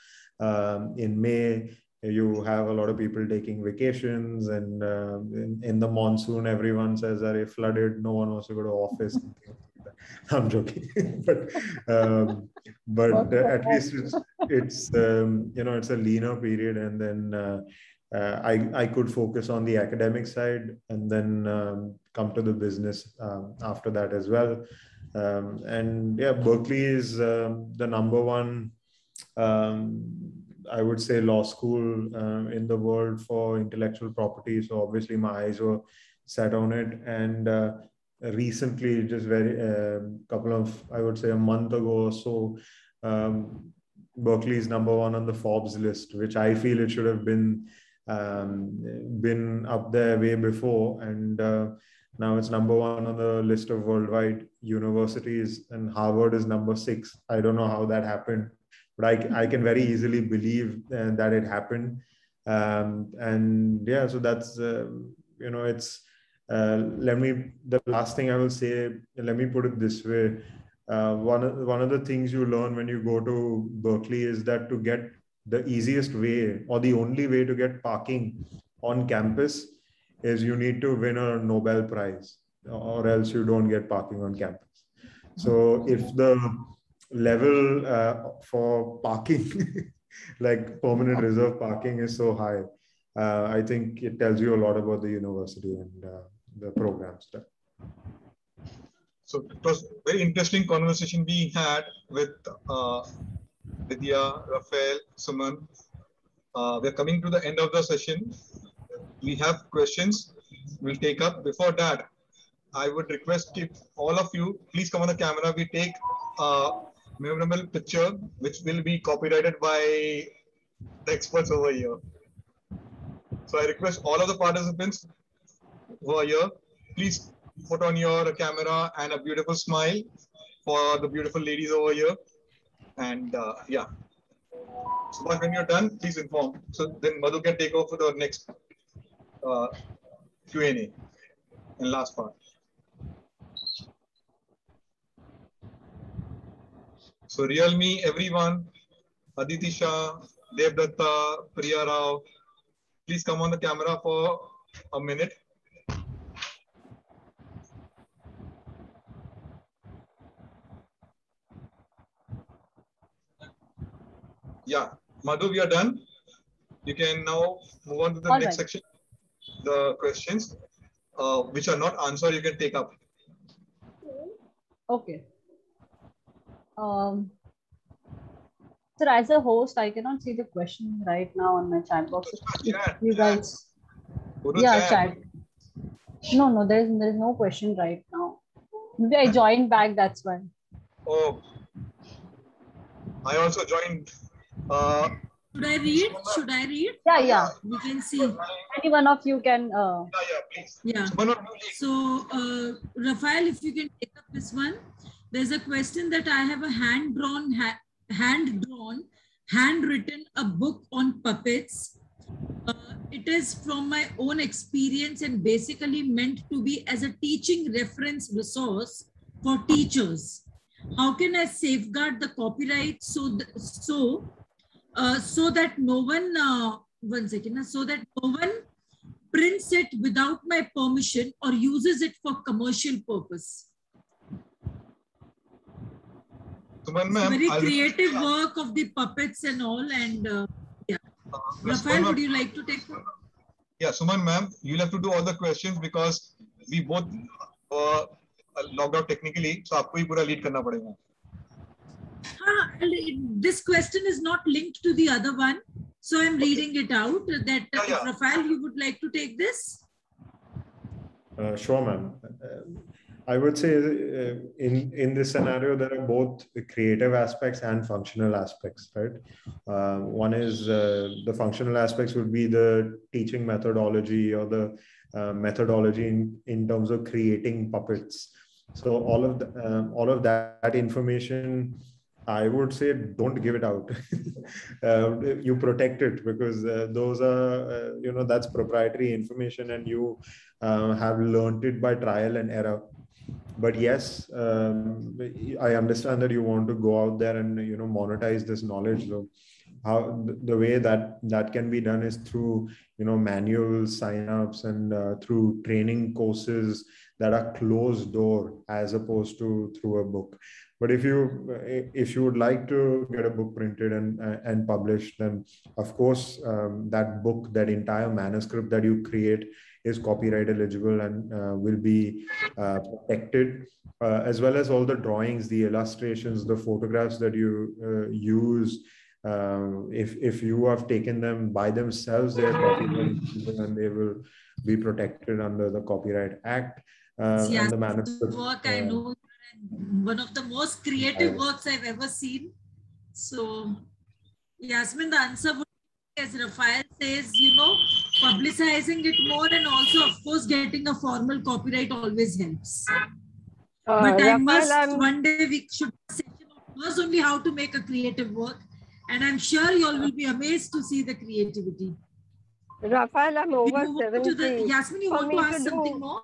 in May. You have a lot of people taking vacations, and in the monsoon, everyone says that if flooded, no one wants to go to office. I'm joking, but at least it's it's a leaner period, and then I could focus on the academic side, and then come to the business after that as well. And yeah, Berkeley is the number one, I would say, law school in the world for intellectual property. So obviously my eyes were set on it. And recently, just I would say a month ago or so, Berkeley is number one on the Forbes list, which I feel it should have been up there way before. And now it's number one on the list of worldwide universities, and Harvard is number 6. I don't know how that happened, but I can very easily believe that it happened. And yeah, so that's, it's, the last thing I will say, let me put it this way. One of the things you learn when you go to Berkeley is that to get the easiest way, or the only way to get parking on campus, is you need to win a Nobel Prize, or else you don't get parking on campus. So if the level for parking, like permanent reserve parking, is so high, I think it tells you a lot about the university and the programs there. So it was a very interesting conversation we had with Vidya, Rafael, Suman. We're coming to the end of the session. We have questions we'll take up. Before that, I would request if all of you please come on the camera. We take a memorable picture which will be copyrighted by the experts over here. So I request all of the participants who are here, please put on your camera and a beautiful smile for the beautiful ladies over here. And yeah, so when you're done, please inform. So then Madhu can take over for the next Q&A and last part. So Realme, everyone, Aditi Shah, Devdatta, Priya Rao, please come on the camera for a minute. Yeah, Madhu, we are done. You can now move on to the next section. The questions which are not answered, you can take up. Okay. Sir, as a host, I cannot see the question right now on my chat box. You guys, chat. No, there's no question right now. Maybe I joined back. That's why. Oh, I also joined. Should I read? Should I read? Yeah. We can see. Any one of you can. Please. Yeah. So, Rafael, if you can take up this one. There's a question that I have a hand-drawn, handwritten a book on puppets. It is from my own experience and basically meant to be as a teaching reference resource for teachers. How can I safeguard the copyright so that no one prints it without my permission or uses it for commercial purpose? Very creative work of the puppets and all, and yeah. Rafael, would you like to take one? Yeah, Suman ma'am, you'll have to do all the questions because we both logged out technically, so aapko hi pura lead karna padega. This question is not linked to the other one, so I'm reading it out. That if Rafael, you would like to take this? Sure, ma'am. I would say in this scenario, there are both creative aspects and functional aspects, right? One is the functional aspects would be the teaching methodology or the methodology in terms of creating puppets. So all of that information, I would say, don't give it out. You protect it because those are, that's proprietary information and you have learned it by trial and error. But yes, I understand that you want to go out there and monetize this knowledge. So how the way that can be done is through manual signups and through training courses that are closed door as opposed to through a book. But if you would like to get a book printed and published, then of course that book, that entire manuscript that you create is copyright eligible and will be protected, as well as all the drawings, the illustrations, the photographs that you use. If you have taken them by themselves, they are copyright eligible and they will be protected under the Copyright Act. And the manuscript work I know, one of the most creative works I've ever seen. So, Yasmin, the answer would be, as Rafael says, publicizing it more and also, of course, getting a formal copyright always helps. But one day we should session on first only how to make a creative work. And I'm sure you all will be amazed to see the creativity. Rafael, I'm over 70. Yasmin, you want to ask something more?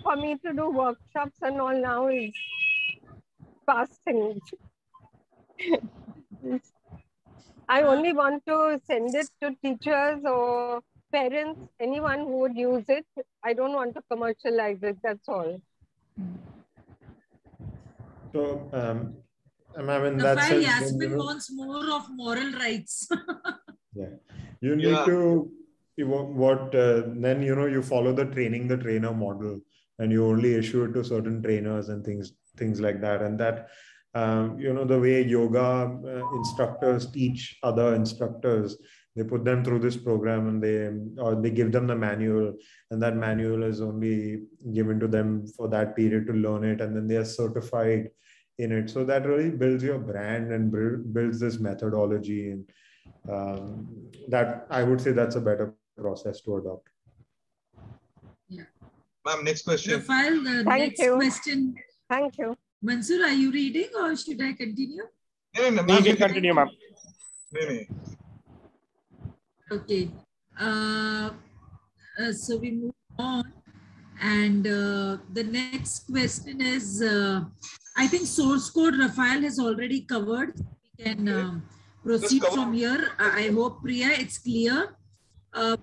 For me to do workshops and all now is fasting. I only want to send it to teachers or parents, anyone who would use it. I don't want to commercialize it, that's all. So, ma'am, in that sense, Yasmin wants more of moral rights. Yeah, you need to then you follow the training the trainer model, and you only issue it to certain trainers and things like that. And that the way yoga instructors teach other instructors, they put them through this program and they give them the manual, and that manual is only given to them for that period to learn it, and then they are certified in it. So that really builds your brand and builds this methodology, and that I would say that's a better process to adopt. Yeah. Ma'am, next question. Rafael, the next question. Thank you. Mansoor, are you reading or should I continue? No, you can continue, ma'am. Okay. So we move on. And the next question is, I think source code Rafael has already covered. We can proceed from here. I hope, Priya, it's clear.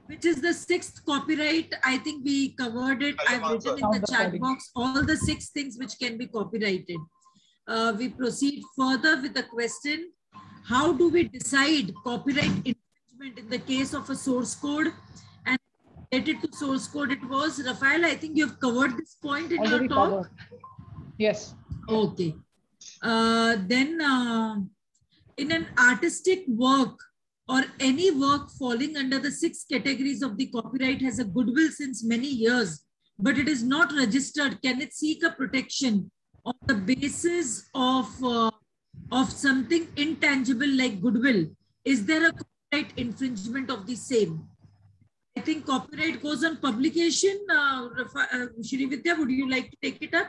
Which is the 6th copyright. I think we covered it. I've written in the chat box all the 6 things which can be copyrighted. We proceed further with the question, how do we decide copyright infringement in the case of a source code? And related to source code, it was, Rafael, I think you've covered this point in your talk. Yes. Okay. Then in an artistic work, or any work falling under the 6 categories of the copyright has a goodwill since many years, but it is not registered, can it seek a protection on the basis of something intangible like goodwill? is there a copyright infringement of the same? I think copyright goes on publication. Srividya, would you like to take it up?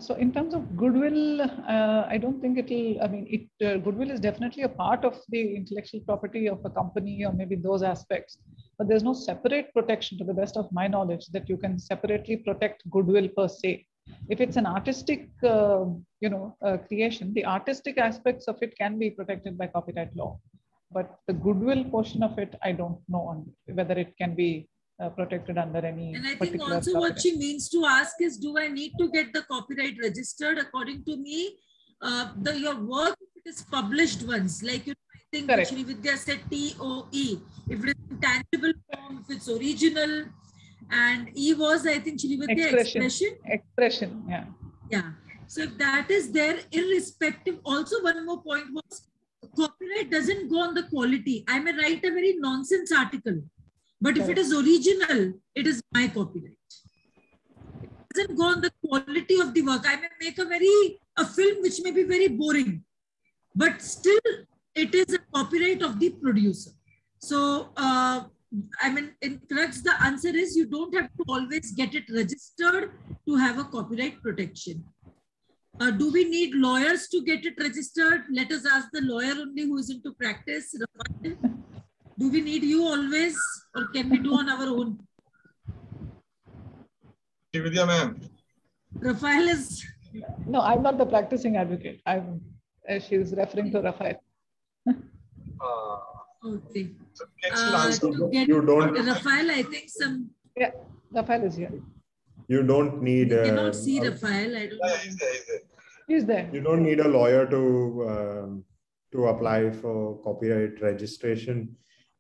So in terms of goodwill, I don't think it'll, I mean, goodwill is definitely a part of the intellectual property of a company or maybe those aspects, but there's no separate protection to the best of my knowledge that you can separately protect goodwill per se. If it's an artistic, creation, the artistic aspects of it can be protected by copyright law, but the goodwill portion of it, I don't know on whether it can be protected under any. And I think also what she means to ask is, do I need to get the copyright registered? According to me, your work, if it is published once, like I think Srividya said TOE, if it is in tangible form, if it's original, and E was, I think, Srividya, expression. Expression, yeah. Yeah. So if that is there, irrespective, also one more point was, copyright doesn't go on the quality. I may write a very nonsense article, but if it is original, it is my copyright. It doesn't go on the quality of the work. I may make a film which may be very boring, but still it is a copyright of the producer. So, I mean, in crux, the answer is you don't have to always get it registered to have a copyright protection. Do we need lawyers to get it registered? Let us ask the lawyer only who is into practice. Do we need you always, or can we do on our own? Srividya ma'am. Rafael is... No, I'm not the practicing advocate. She's referring to Rafael. Okay. So you don't... Rafael, I think some... Yeah, Rafael is here. You don't need... I cannot see Rafael. I don't know. He's there. You don't need a lawyer to apply for copyright registration.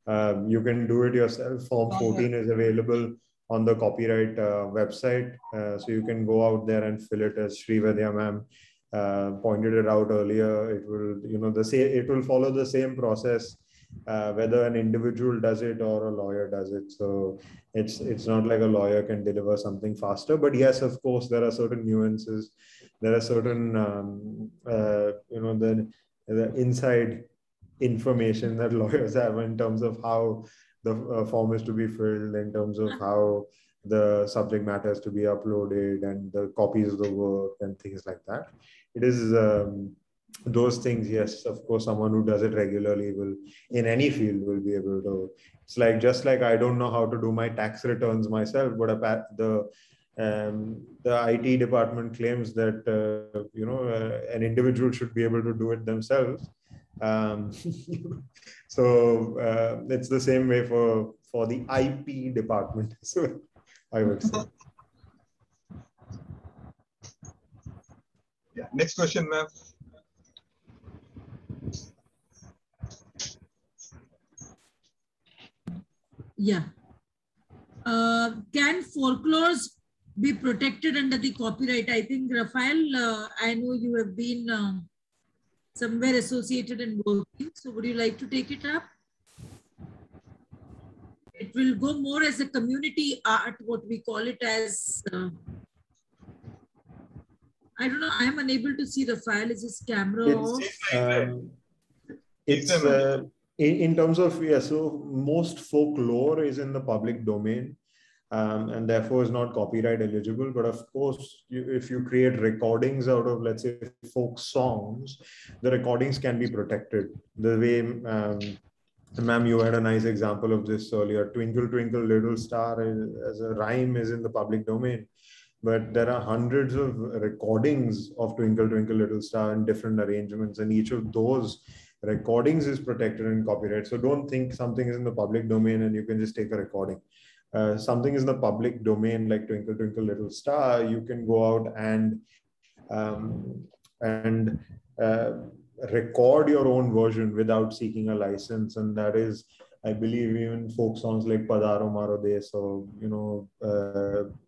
You can do it yourself. Form 14 is available on the copyright website. So you can go out there and fill it, as Srividya ma'am pointed it out earlier. It will, it will follow the same process, whether an individual does it or a lawyer does it. So it's not like a lawyer can deliver something faster. But yes, of course, there are certain nuances. There are certain, the inside information that lawyers have in terms of how the form is to be filled, in terms of how the subject matter is to be uploaded and the copies of the work and things like that. It is those things, yes, of course, someone who does it regularly will, in any field, will be able to. It's like, just like I don't know how to do my tax returns myself, but the IT department claims that, an individual should be able to do it themselves. So it's the same way for the IP department. So I would say. Yeah. Next question, ma'am. Yeah. Can folklores be protected under the copyright? I think, Rafael, I know you have been somewhere associated and working. So would you like to take it up? It will go more as a community art, what we call it as. I don't know. I'm unable to see Rafael. Is his camera off? It's in terms of, yeah, so most folklore is in the public domain. And therefore is not copyright eligible. But of course, if you create recordings out of, let's say, folk songs, the recordings can be protected. The way, ma'am, you had a nice example of this earlier. Twinkle, Twinkle, Little Star as a rhyme is in the public domain. But there are hundreds of recordings of Twinkle, Twinkle, Little Star in different arrangements. And each of those recordings is protected in copyright. So don't think something is in the public domain and you can just take a recording. Something is in the public domain, like Twinkle, Twinkle, Little Star, you can go out and record your own version without seeking a license. And that is, I believe, even folk songs like Padaro Maro Des, or,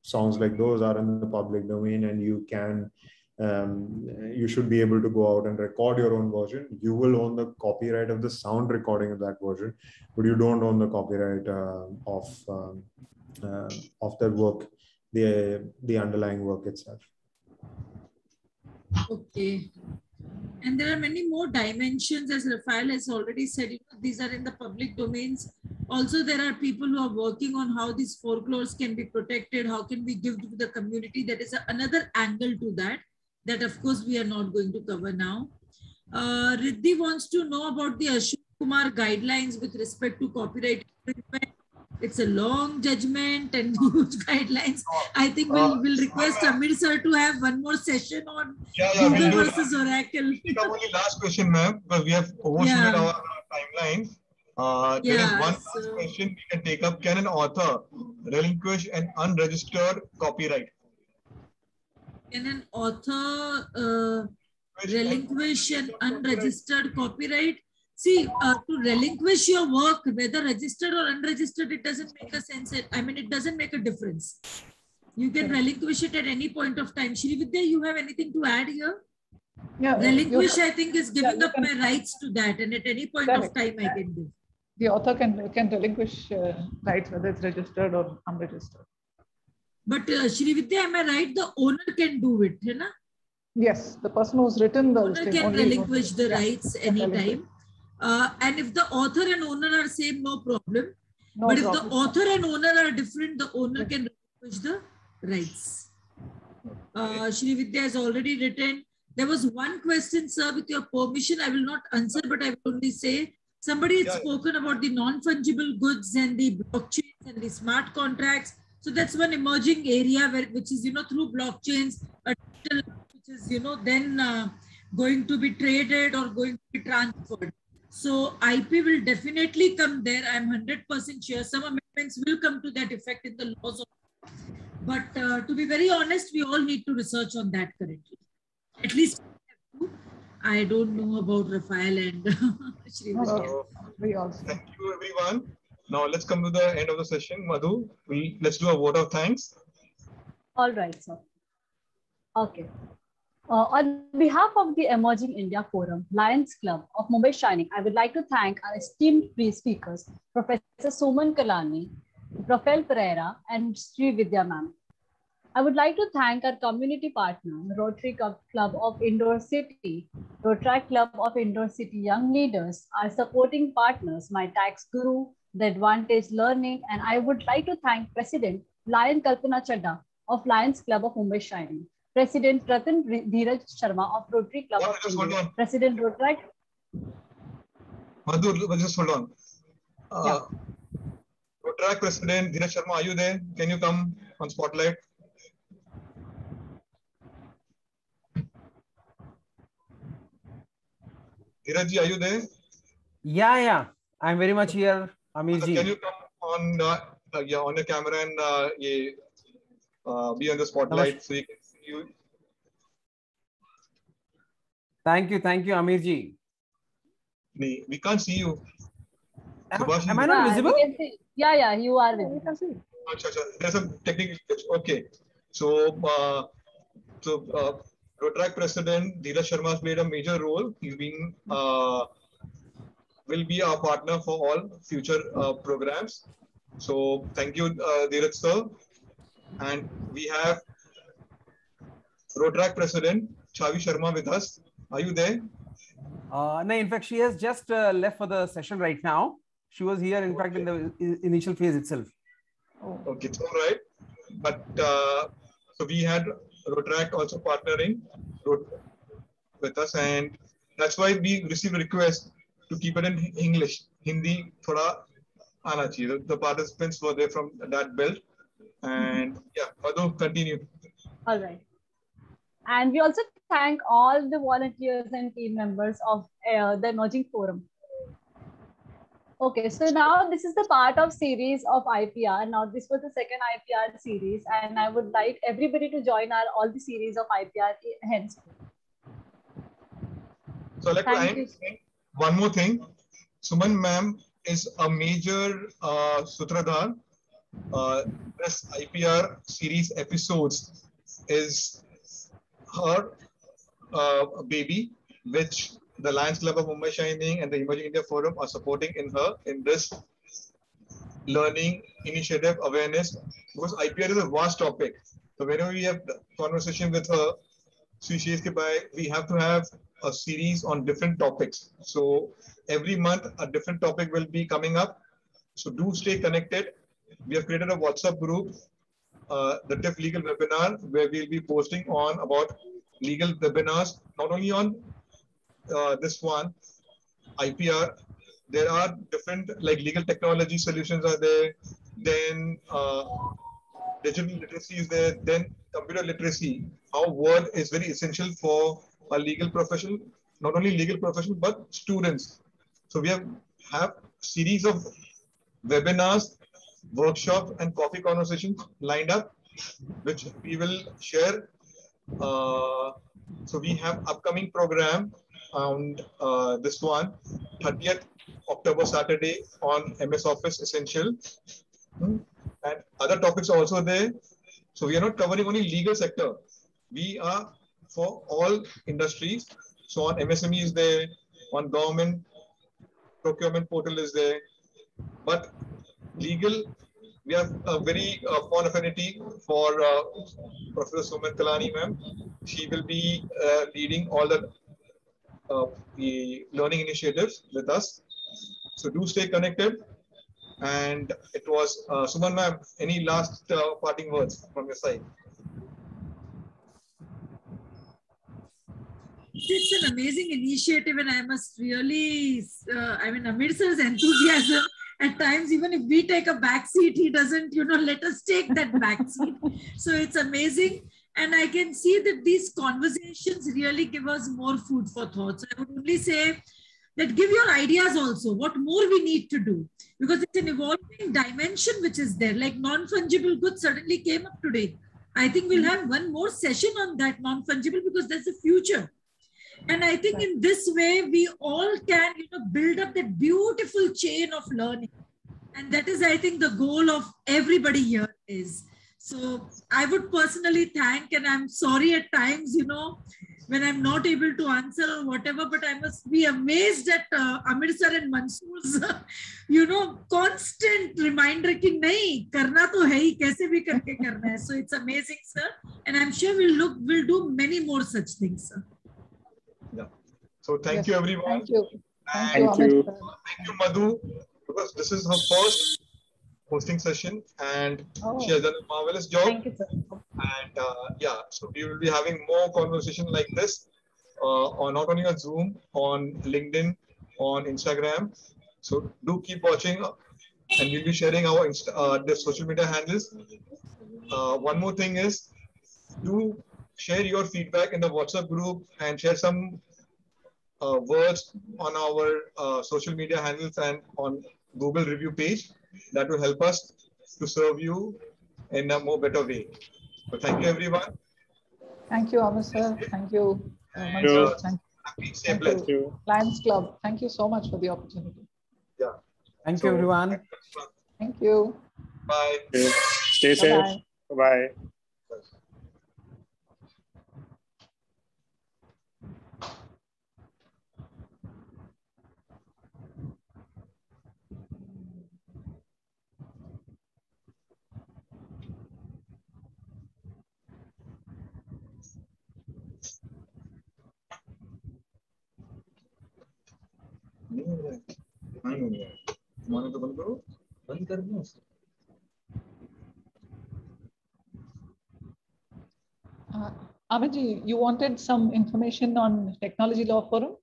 songs like those are in the public domain, and you can, you should be able to go out and record your own version. You will own the copyright of the sound recording of that version, but you don't own the copyright of that work, the underlying work itself. Okay. And there are many more dimensions, as Rafael has already said. These are in the public domains. Also, there are people who are working on how these folklores can be protected. How can we give to the community? That is another angle to that. That, of course, we are not going to cover now. Riddhi wants to know about the Ashok Kumar guidelines with respect to copyright infringement. It's a long judgment and huge guidelines. I think we'll request Amirr sir to have one more session on Google versus Oracle. Only last question, ma'am, because we have overshot our timeline. There is one last question we can take up. Can an author relinquish an unregistered copyright? Can an author relinquish an unregistered copyright? See, to relinquish your work, whether registered or unregistered, it doesn't make a sense. I mean, it doesn't make a difference. You can relinquish it at any point of time. Srividya, you have anything to add here? Yeah. Relinquish, I think, is giving up my rights to that, and at any point of time, I can give. The author can relinquish rights, whether it's registered or unregistered. But Srividya, am I right? The owner can do it, you know? Yes, the person who's written the owner can relinquish the rights anytime. And if the author and owner are same, no problem. But if the author and owner are different, the owner can relinquish the rights. Srividya has already written. There was one question, sir, with your permission. I will not answer, but I will only say, somebody had spoken about the non-fungible goods and the blockchains and the smart contracts. So that's one emerging area which is, through blockchains, which is, then going to be traded or going to be transferred. So IP will definitely come there. I'm 100% sure. Some amendments will come to that effect in the laws. But to be very honest, we all need to research on that currently. At least I don't know about Rafael and Srividya. Thank you, everyone. Now let's come to the end of the session. Madhu, let's do a vote of thanks. All right, sir. Okay. On behalf of the Emerging India Forum, Lions Club of Mumbai Shining, I would like to thank our esteemed speakers, Professor Suman Kalani, Rafael Pereira, and Srividya ma'am. I would like to thank our community partner, Rotary Club of Indore City, Rotary Club of Indore City Young Leaders, our supporting partners, my tax guru, The Advantage Learning, and I would like to thank President Lion Kalpana Chadda of Lions Club of Mumbai Shining, President Ratan Dheeraj Sharma of Rotary Club of India, President Rotary. Madhu, just hold on. Rotary President Dheeraj Sharma, are you there? Can you come on spotlight? Dheeraj ji, are you there? Yeah. I'm very much here, Amirr ji. Can you come on, on your camera and be on the spotlight so you can see you? Thank you, Amirr ji. We can't see you. Am I not visible? Yeah, you are visible. There's some technical glitch. Okay. So, Rotary President Dheeraj Sharma has played a major role. He's been will be our partner for all future programs. So thank you, Dheeraj sir. And we have Rotary President Chavi Sharma with us. Are you there? No, in fact, she has just left for the session right now. She was here, in fact, in the initial phase itself. Okay, it's all right. But so we had Rotary also partnering with us, and that's why we received a request to keep it in English. Hindi thoda aana chahiye. The participants were there from that belt. And yeah, Madhu, continue. All right. And we also thank all the volunteers and team members of the Emerging Forum. Okay, so now this is the part of series of IPR. Now this was the second IPR series, and I would like everybody to join all the series of IPR hence. So like one more thing, Suman ma'am is a major sutradhar. This IPR series episodes is her baby, which the Lions Club of Mumbai Shining and the Emerging India Forum are supporting in this learning initiative awareness, because IPR is a vast topic. So whenever we have conversation with her, we have to have a series on different topics. So every month, a different topic will be coming up. So do stay connected. We have created a WhatsApp group, the TIF Legal Webinar, where we'll be posting on about legal webinars, not only on this one, IPR. There are different like legal technology solutions are there. Then digital literacy is there. Then computer literacy. How Word is very essential for a legal profession, not only legal profession but students. So we have series of webinars, workshops, and coffee conversations lined up, which we will share. So we have upcoming program on this one, 30th October Saturday on MS Office Essential. And other topics are also there. So we are not covering only legal sector. We are for all industries. So on MSME is there, on government procurement portal is there. But legal, we have a very fond affinity for Professor Suman Kalani, ma'am. She will be leading all the learning initiatives with us. So do stay connected. And it was Suman, ma'am. Any last parting words from your side? It's an amazing initiative, and I must really, Amirr sir's enthusiasm. At times, even if we take a back seat, he doesn't, let us take that back seat. So it's amazing. And I can see that these conversations really give us more food for thought. So I would only say that give your ideas also, what more we need to do. Because it's an evolving dimension which is there. Like non-fungible goods suddenly came up today. I think we'll have one more session on that non-fungible because that's the future. And I think in this way, we all can build up that beautiful chain of learning. And that is, I think, the goal of everybody here is. So I would personally thank, and I'm sorry at times, when I'm not able to answer or whatever, but I must be amazed at Amirr sir and Mansoor's, constant reminder ki nahi, karna to hai, kaise bhi karke karna hai. So it's amazing, sir. And I'm sure we'll do many more such things, sir. Yeah. So thank you, everyone. Thank you. Thank you, Madhu, because this is her first hosting session and she has done a marvelous job. Thank you, sir. And so we will be having more conversation like this on not only on Zoom, on LinkedIn, on Instagram. So do keep watching, and we'll be sharing our the social media handles. One more thing is, do share your feedback in the WhatsApp group and share some words on our social media handles and on Google review page. That will help us to serve you in a more better way. So thank you, everyone. Thank you, Amirr sir. Thank you, Mansoor. Thank you, Lions Club. Thank you so much for the opportunity. Yeah. Thank you, everyone. Thank you. Bye. Stay safe. Bye. Amirji, you wanted some information on Technology Law Forum?